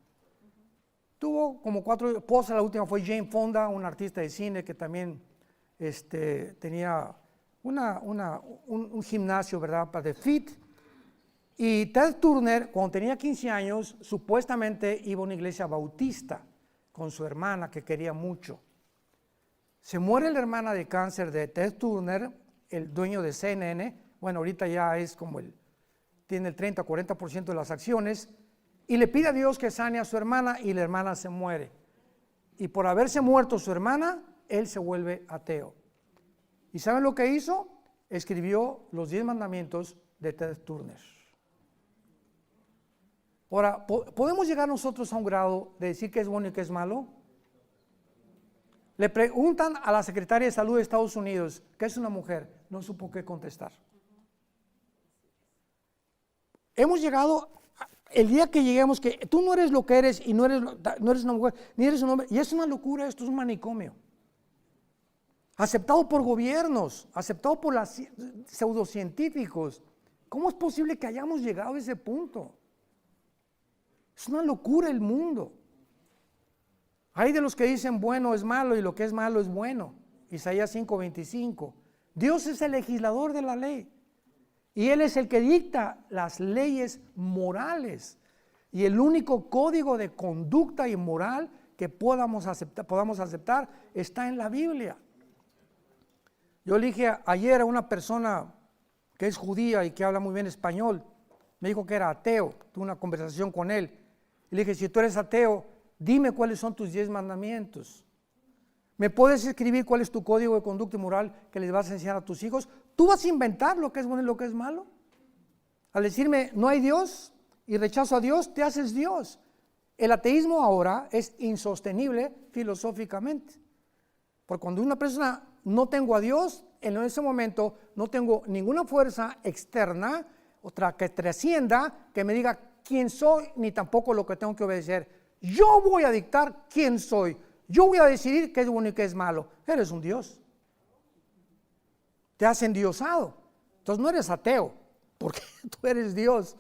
Tuvo como 4 esposas, la última fue Jane Fonda, una artista de cine que también tenía un gimnasio, ¿verdad?, para The Fit. Y Ted Turner, cuando tenía 15 años, supuestamente iba a una iglesia bautista con su hermana que quería mucho. Se muere la hermana de cáncer de Ted Turner, el dueño de CNN, bueno, ahorita ya es como tiene el 30 o 40% de las acciones, y le pide a Dios que sane a su hermana y la hermana se muere. Y por haberse muerto su hermana, él se vuelve ateo. ¿Y saben lo que hizo? escribió los 10 mandamientos de Ted Turner. Ahora, ¿podemos llegar nosotros a un grado de decir qué es bueno y qué es malo? Le preguntan a la secretaria de Salud de Estados Unidos, ¿qué es una mujer? No supo qué contestar. Hemos llegado, el día que lleguemos, que tú no eres lo que eres y no eres una mujer, ni eres un hombre, y es una locura, esto es un manicomio. Aceptado por gobiernos, aceptado por los pseudocientíficos. ¿Cómo es posible que hayamos llegado a ese punto? Es una locura el mundo. Hay de los que dicen bueno es malo y lo que es malo es bueno. Isaías 5:25. Dios es el legislador de la ley y Él es el que dicta las leyes morales y el único código de conducta y moral que podamos aceptar está en la Biblia. Yo le dije ayer a una persona que es judía y que habla muy bien español, me dijo que era ateo, tuve una conversación con él y le dije, si tú eres ateo, dime cuáles son tus 10 mandamientos. ¿Me puedes escribir cuál es tu código de conducta y moral que les vas a enseñar a tus hijos? ¿Tú vas a inventar lo que es bueno y lo que es malo? Al decirme no hay Dios y rechazo a Dios, te haces Dios. El ateísmo ahora es insostenible filosóficamente. Porque cuando una persona no tengo a Dios, en ese momento no tengo ninguna fuerza externa, otra que trascienda, que me diga quién soy, ni tampoco lo que tengo que obedecer. Yo voy a dictar quién soy. Yo voy a decidir qué es bueno y qué es malo. Eres un Dios. Te has endiosado. Entonces no eres ateo, porque tú eres Dios.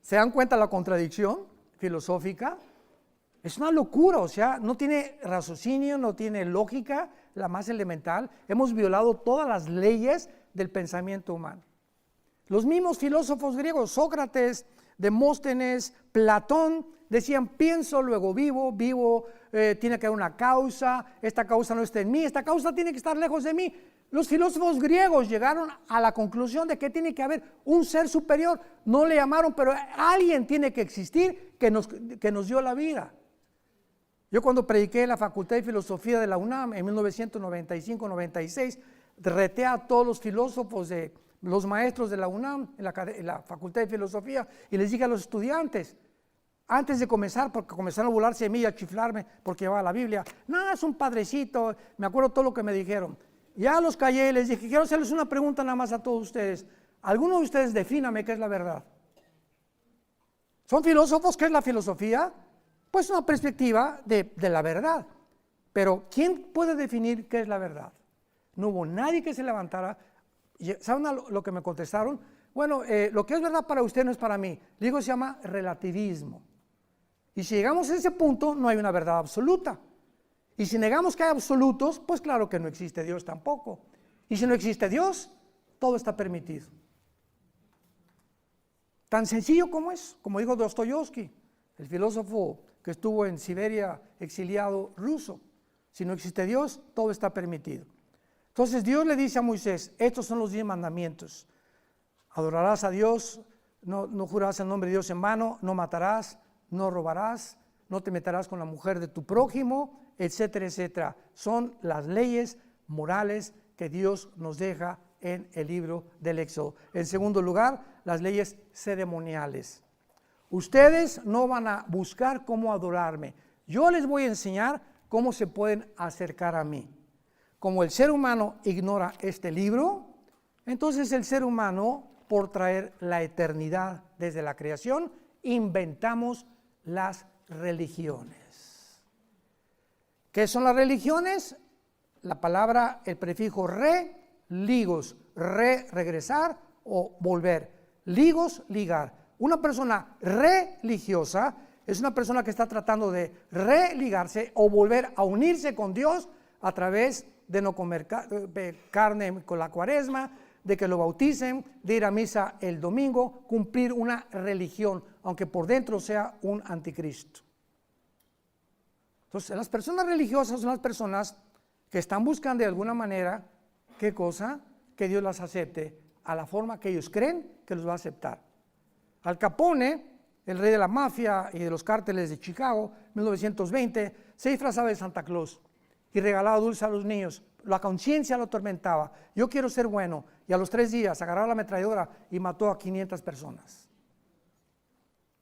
¿Se dan cuenta la contradicción filosófica? Es una locura, o sea, no tiene raciocinio, no tiene lógica, la más elemental. Hemos violado todas las leyes del pensamiento humano. Los mismos filósofos griegos, Sócrates, Demóstenes, Platón, decían pienso, luego vivo, tiene que haber una causa, esta causa no está en mí, esta causa tiene que estar lejos de mí. Los filósofos griegos llegaron a la conclusión de que tiene que haber un ser superior, no le llamaron, pero alguien tiene que existir que nos dio la vida. Yo cuando prediqué en la Facultad de Filosofía de la UNAM en 1995-96, reté a todos los filósofos, los maestros de la UNAM, en la Facultad de Filosofía, y les dije a los estudiantes, antes de comenzar, porque comenzaron a burlarse de mí y a chiflarme porque llevaba la Biblia, no, es un padrecito, me acuerdo todo lo que me dijeron. Ya los callé y les dije, quiero hacerles una pregunta nada más a todos ustedes. ¿Alguno de ustedes defíname qué es la verdad? ¿Son filósofos? ¿Qué es la filosofía? Pues una perspectiva de la verdad. Pero ¿quién puede definir qué es la verdad? No hubo nadie que se levantara. ¿Saben lo que me contestaron? Bueno, lo que es verdad para usted no es para mí. Digo, se llama relativismo. Y si llegamos a ese punto, no hay una verdad absoluta. Y si negamos que hay absolutos, pues claro que no existe Dios tampoco. Y si no existe Dios, todo está permitido. Tan sencillo como es, como dijo Dostoyevsky, el filósofo que estuvo en Siberia exiliado ruso. Si no existe Dios, todo está permitido. Entonces Dios le dice a Moisés, estos son los 10 mandamientos. Adorarás a Dios, no jurarás el nombre de Dios en vano, no matarás, no robarás, no te meterás con la mujer de tu prójimo, etcétera, etcétera. Son las leyes morales que Dios nos deja en el libro del Éxodo. En segundo lugar, las leyes ceremoniales. Ustedes no van a buscar cómo adorarme. Yo les voy a enseñar cómo se pueden acercar a mí. Como el ser humano ignora este libro, entonces el ser humano, por traer la eternidad desde la creación, inventamos las religiones. ¿Qué son las religiones? La palabra, el prefijo ligos, regresar o volver. Ligos, ligar. Una persona religiosa es una persona que está tratando de religarse o volver a unirse con Dios a través de no comer carne con la cuaresma, de que lo bauticen, de ir a misa el domingo, cumplir una religión, aunque por dentro sea un anticristo. Entonces, las personas religiosas son las personas que están buscando de alguna manera, ¿qué cosa? Que Dios las acepte a la forma que ellos creen que los va a aceptar. Al Capone, el rey de la mafia y de los cárteles de Chicago, 1920, se disfrazaba de Santa Claus y regalaba dulces a los niños. la conciencia lo atormentaba. Yo quiero ser bueno. Y a los 3 días agarró la ametralladora y mató a 500 personas.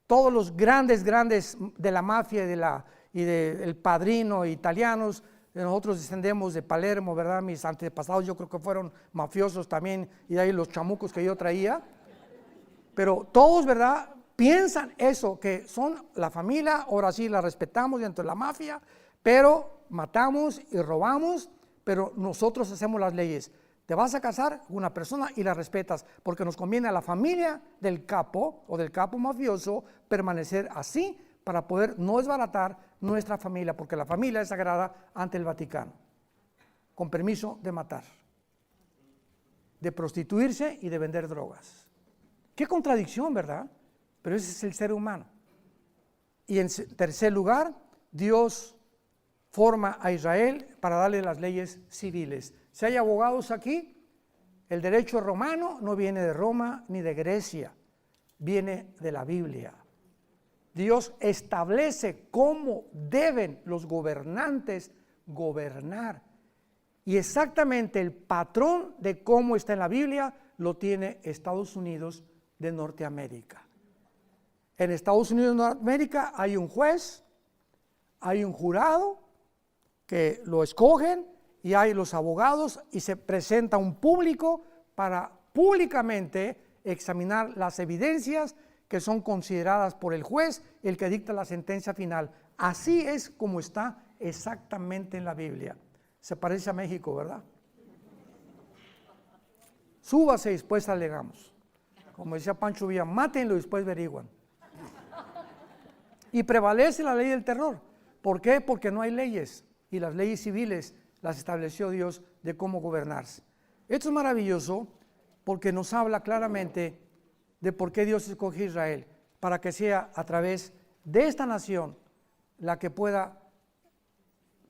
Todos los grandes de la mafia y del padrino italianos, nosotros descendemos de Palermo, ¿verdad? Mis antepasados yo creo que fueron mafiosos también, y de ahí los chamucos que yo traía. Pero todos, ¿verdad? Piensan eso, que son la familia, ahora sí la respetamos dentro de la mafia, pero matamos y robamos, pero nosotros hacemos las leyes. Te vas a casar con una persona y la respetas, porque nos conviene a la familia del capo o del capo mafioso permanecer así para poder no desbaratar nuestra familia, porque la familia es sagrada ante el Vaticano, con permiso de matar, de prostituirse y de vender drogas. Qué contradicción, ¿verdad? Pero ese es el ser humano. Y en tercer lugar, Dios forma a Israel para darle las leyes civiles. Si hay abogados aquí, el derecho romano no viene de Roma ni de Grecia, viene de la Biblia. Dios establece cómo deben los gobernantes gobernar. Y exactamente el patrón de cómo está en la Biblia lo tiene Estados Unidos de Norteamérica. En Estados Unidos de Norteamérica hay un juez, hay un jurado que lo escogen y hay los abogados y se presenta un público para públicamente examinar las evidencias que son consideradas por el juez, el que dicta la sentencia final. Así es como está exactamente en la Biblia. Se parece a México, ¿verdad? Súbase y después alegamos. Como decía Pancho Villa, mátenlo y después averiguan. Y prevalece la ley del terror. ¿Por qué? Porque no hay leyes, y las leyes civiles las estableció Dios de cómo gobernarse. Esto es maravilloso porque nos habla claramente de por qué Dios escogió a Israel, para que sea a través de esta nación la que pueda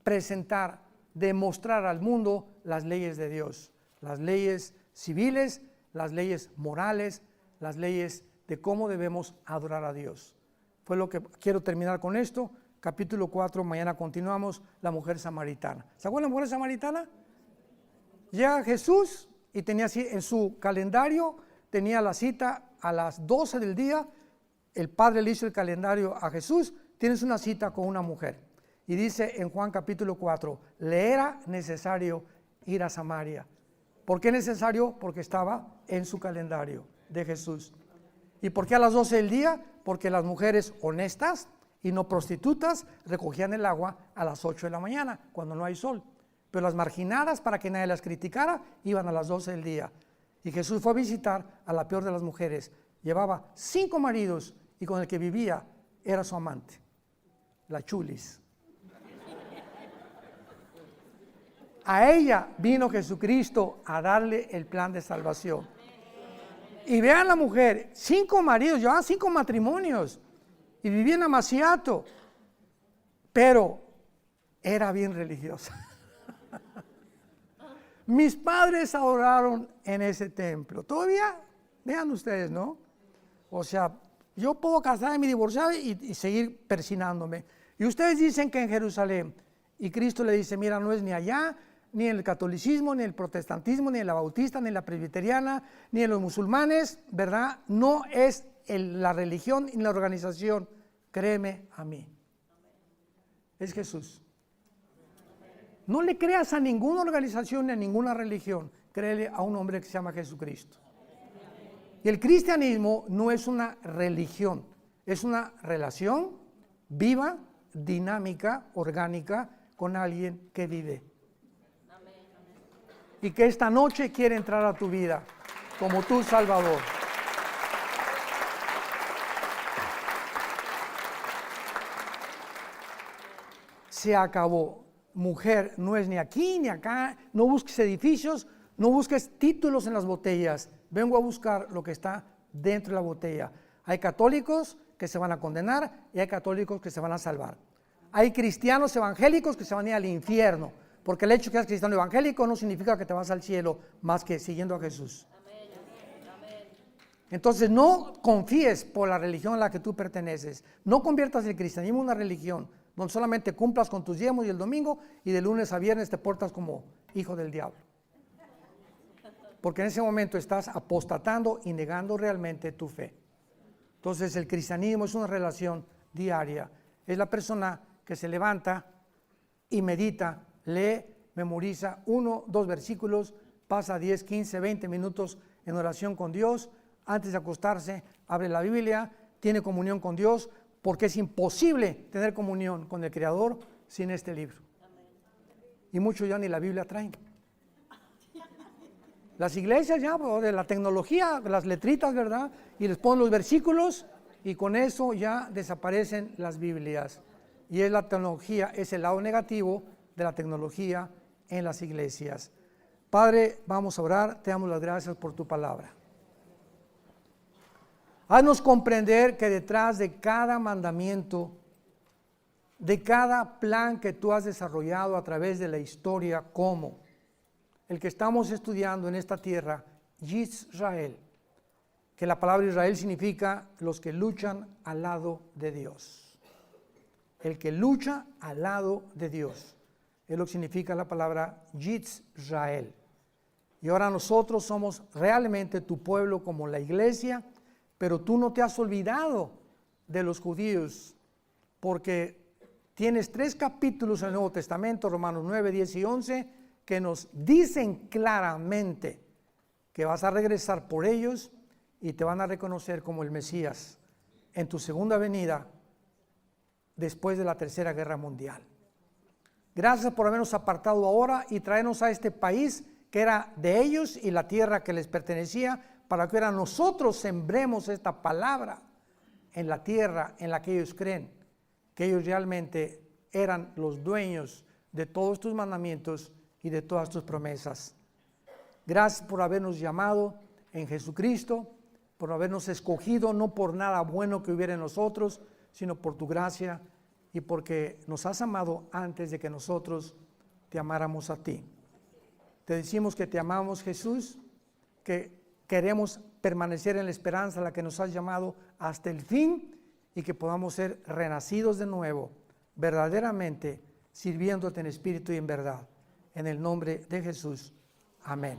presentar, demostrar al mundo las leyes de Dios, las leyes civiles, las leyes morales, las leyes de cómo debemos adorar a Dios. Fue lo que quiero terminar con esto. Capítulo 4, mañana continuamos, la mujer samaritana. ¿Se acuerdan de la mujer samaritana? Llega Jesús y tenía así en su calendario, tenía la cita a las 12 del día. El Padre le hizo el calendario a Jesús, tienes una cita con una mujer. Y dice en Juan capítulo 4, le era necesario ir a Samaria. ¿Por qué necesario? Porque estaba en su calendario de Jesús. ¿Y por qué a las 12 del día? Porque las mujeres honestas y no prostitutas recogían el agua a las 8 de la mañana, cuando no hay sol. Pero las marginadas, para que nadie las criticara, iban a las 12 del día. Y Jesús fue a visitar a la peor de las mujeres. Llevaba 5 maridos y con el que vivía era su amante, la chulis. A ella vino Jesucristo a darle el plan de salvación. Y vean la mujer, 5 maridos, llevaban 5 matrimonios. Y vivía en Amaciato, pero era bien religiosa. Mis padres adoraron en ese templo. Todavía, vean ustedes, ¿no? O sea, yo puedo casarme y divorciarme y seguir persinándome. Y ustedes dicen que en Jerusalén, y Cristo le dice, mira, no es ni allá, ni en el catolicismo, ni en el protestantismo, ni en la bautista, ni en la presbiteriana, ni en los musulmanes, ¿verdad? No es la religión y la organización, créeme a mí. Es Jesús. No le creas a ninguna organización ni a ninguna religión, créele a un hombre que se llama Jesucristo. Y el cristianismo no es una religión, es una relación viva, dinámica, orgánica con alguien que vive. Y que esta noche quiere entrar a tu vida como tu Salvador. Se acabó. Mujer, no es ni aquí ni acá, no busques edificios, no busques títulos en las botellas. Vengo a buscar lo que está dentro de la botella. Hay católicos que se van a condenar y hay católicos que se van a salvar. Hay cristianos evangélicos que se van a ir al infierno, porque el hecho de que seas cristiano evangélico no significa que te vas al cielo, más que siguiendo a Jesús. Entonces no confíes por la religión a la que tú perteneces. No conviertas el cristianismo en una religión donde solamente cumplas con tus diezmos y el domingo y de lunes a viernes te portas como hijo del diablo. Porque en ese momento estás apostatando y negando realmente tu fe. Entonces el cristianismo es una relación diaria. Es la persona que se levanta y medita, lee, memoriza 1, 2 versículos, pasa 10, 15, 20 minutos en oración con Dios, antes de acostarse abre la Biblia, tiene comunión con Dios, porque es imposible tener comunión con el Creador sin este libro. Y muchos ya ni la Biblia traen. Las iglesias ya, de la tecnología, las letritas, ¿verdad? Y les ponen los versículos y con eso ya desaparecen las Biblias. Y es la tecnología, es el lado negativo de la tecnología en las iglesias. Padre, vamos a orar, te damos las gracias por tu palabra. Haznos comprender que detrás de cada mandamiento, de cada plan que tú has desarrollado a través de la historia, como el que estamos estudiando en esta tierra, Israel, que la palabra Israel significa los que luchan al lado de Dios. El que lucha al lado de Dios, es lo que significa la palabra Israel. Y ahora nosotros somos realmente tu pueblo como la iglesia, pero tú no te has olvidado de los judíos, porque tienes 3 capítulos en el Nuevo Testamento, Romanos 9, 10 y 11, que nos dicen claramente que vas a regresar por ellos y te van a reconocer como el Mesías en tu segunda venida después de la Tercera Guerra Mundial. Gracias por habernos apartado ahora y traernos a este país que era de ellos y la tierra que les pertenecía, para que ahora nosotros sembremos esta palabra en la tierra en la que ellos creen, que ellos realmente eran los dueños de todos tus mandamientos y de todas tus promesas. Gracias por habernos llamado en Jesucristo, por habernos escogido, no por nada bueno que hubiera en nosotros, sino por tu gracia y porque nos has amado antes de que nosotros te amáramos a ti. Te decimos que te amamos, Jesús, que queremos permanecer en la esperanza a la que nos has llamado hasta el fin y que podamos ser renacidos de nuevo, verdaderamente sirviéndote en espíritu y en verdad. En el nombre de Jesús. Amén.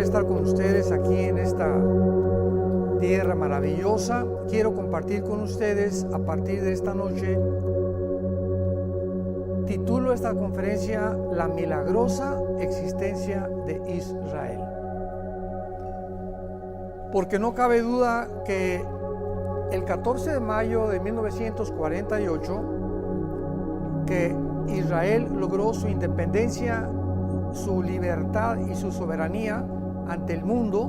estar con ustedes aquí en esta tierra maravillosa. Quiero compartir con ustedes a partir de esta noche. Titulo esta conferencia La milagrosa existencia de Israel. Porque no cabe duda que el 14 de mayo de 1948, que Israel logró su independencia, su libertad y su soberanía ante el mundo,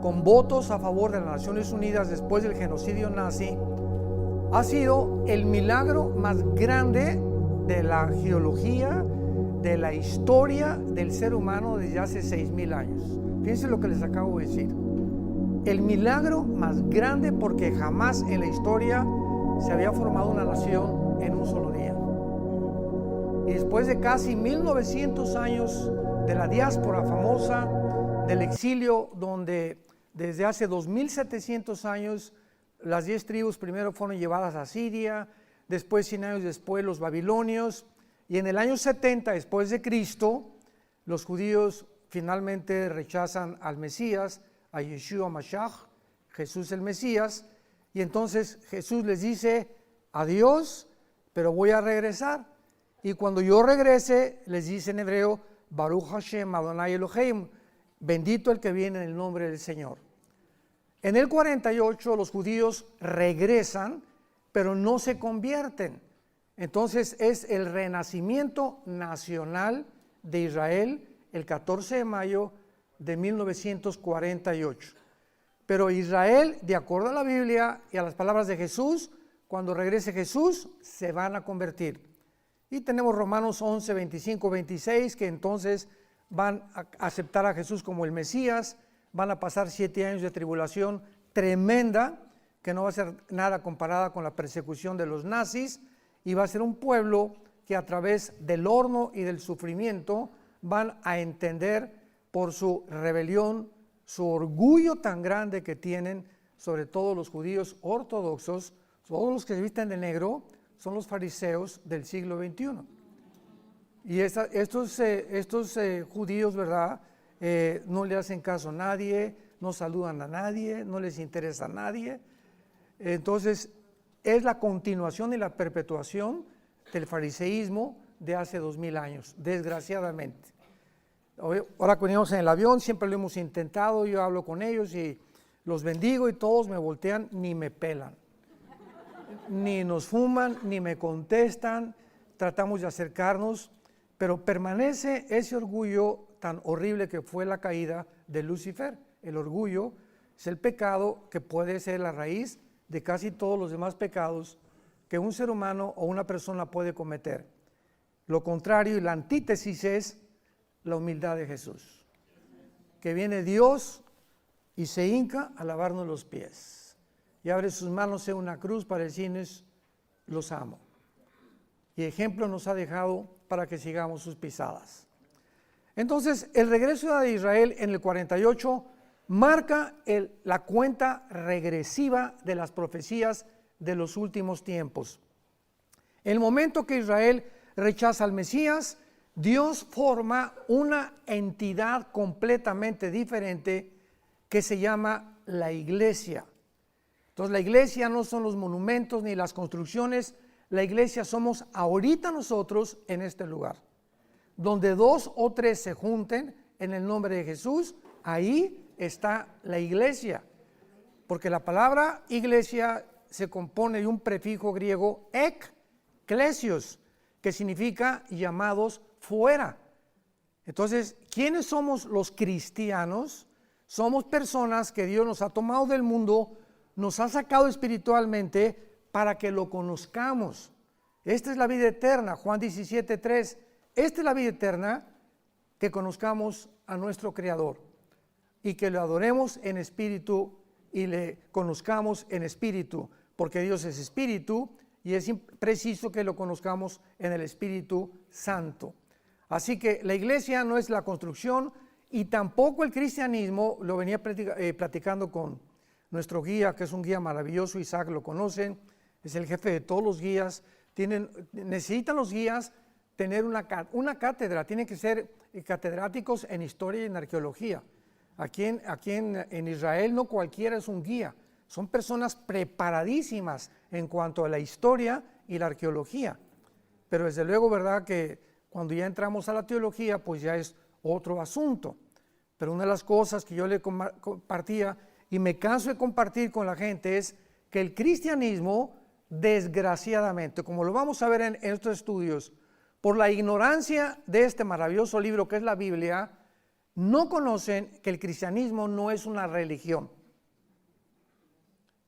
con votos a favor de las Naciones Unidas después del genocidio nazi, ha sido el milagro más grande de la geología, de la historia del ser humano desde hace 6,000 años. Fíjense lo que les acabo de decir. El milagro más grande, porque jamás en la historia se había formado una nación en un solo día. Y después de casi 1900 años de la diáspora famosa, del exilio, donde desde hace 2700 años las 10 tribus primero fueron llevadas a Siria, después 100 años después los babilonios, y en el año 70 después de Cristo, los judíos finalmente rechazan al Mesías, a Yeshua Mashiach, Jesús el Mesías, y entonces Jesús les dice, adiós, pero voy a regresar. Y cuando yo regrese, les dice en hebreo, Baruch Hashem Adonai Elohim, bendito el que viene en el nombre del Señor. En el 48 los judíos regresan, pero no se convierten. Entonces es el renacimiento nacional de Israel el 14 de mayo de 1948. Pero Israel, de acuerdo a la Biblia y a las palabras de Jesús, cuando regrese Jesús, se van a convertir. Y tenemos Romanos 11, 25, 26, que entonces van a aceptar a Jesús como el Mesías, van a pasar 7 años de tribulación tremenda, que no va a ser nada comparada con la persecución de los nazis, y va a ser un pueblo que a través del horno y del sufrimiento van a entender por su rebelión, su orgullo tan grande que tienen, sobre todo los judíos ortodoxos, todos los que se visten de negro, son los fariseos del siglo XXI. Y estos judíos, ¿verdad? No le hacen caso a nadie, no saludan a nadie, no les interesa a nadie. Entonces, es la continuación y la perpetuación del fariseísmo de hace 2000 años, desgraciadamente. Ahora cuando íbamos en el avión, siempre lo hemos intentado, yo hablo con ellos y los bendigo y todos me voltean, ni me pelan. Ni nos fuman, ni me contestan, tratamos de acercarnos, pero permanece ese orgullo tan horrible que fue la caída de Lucifer. El orgullo es el pecado que puede ser la raíz de casi todos los demás pecados que un ser humano o una persona puede cometer. Lo contrario y la antítesis es la humildad de Jesús, que viene Dios y se hinca a lavarnos los pies y abre sus manos en una cruz para decirnos, los amo. Y ejemplo nos ha dejado para que sigamos sus pisadas. Entonces, el regreso de Israel en el 48 marca la cuenta regresiva de las profecías de los últimos tiempos. En el momento que Israel rechaza al Mesías, Dios forma una entidad completamente diferente que se llama la iglesia. Entonces, la iglesia no son los monumentos ni las construcciones, la iglesia somos ahorita nosotros en este lugar. Donde 2 o 3 se junten en el nombre de Jesús, ahí está la iglesia. Porque la palabra iglesia se compone de un prefijo griego ekklesios, que significa llamados fuera. Entonces, ¿quiénes somos los cristianos? Somos personas que Dios nos ha tomado del mundo, nos ha sacado espiritualmente para que lo conozcamos. Esta es la vida eterna, Juan 17:3. Esta es la vida eterna, que conozcamos a nuestro Creador y que lo adoremos en espíritu y le conozcamos en espíritu, porque Dios es espíritu y es preciso que lo conozcamos en el Espíritu Santo. Así que la iglesia no es la construcción y tampoco el cristianismo. Lo venía platicando con nuestro guía, que es un guía maravilloso, Isaac lo conocen, es el jefe de todos los guías. Necesitan los guías tener una cátedra, tienen que ser catedráticos en historia y en arqueología, En Israel no cualquiera es un guía, son personas preparadísimas en cuanto a la historia y la arqueología. Pero desde luego, ¿verdad?, que cuando ya entramos a la teología, pues ya es otro asunto. Pero una de las cosas que yo le compartía y me canso de compartir con la gente es que el cristianismo, desgraciadamente, como lo vamos a ver en estos estudios, por la ignorancia de este maravilloso libro que es la Biblia, no conocen que el cristianismo no es una religión.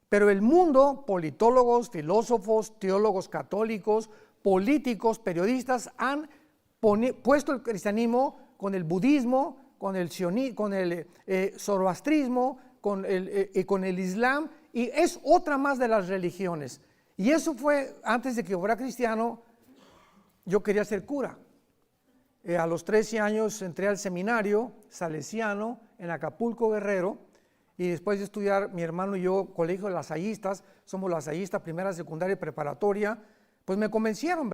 Pero el mundo, politólogos, filósofos, teólogos católicos, políticos, periodistas, han puesto el cristianismo con el budismo, con el zoroastrismo, con el islam, y es otra más de las religiones. Y eso fue, antes de que yo fuera cristiano, yo quería ser cura. A los 13 años entré al seminario salesiano en Acapulco, Guerrero, y después de estudiar, mi hermano y yo, colegio de lasallistas, somos lasallistas, primera, secundaria y preparatoria, pues me convencieron.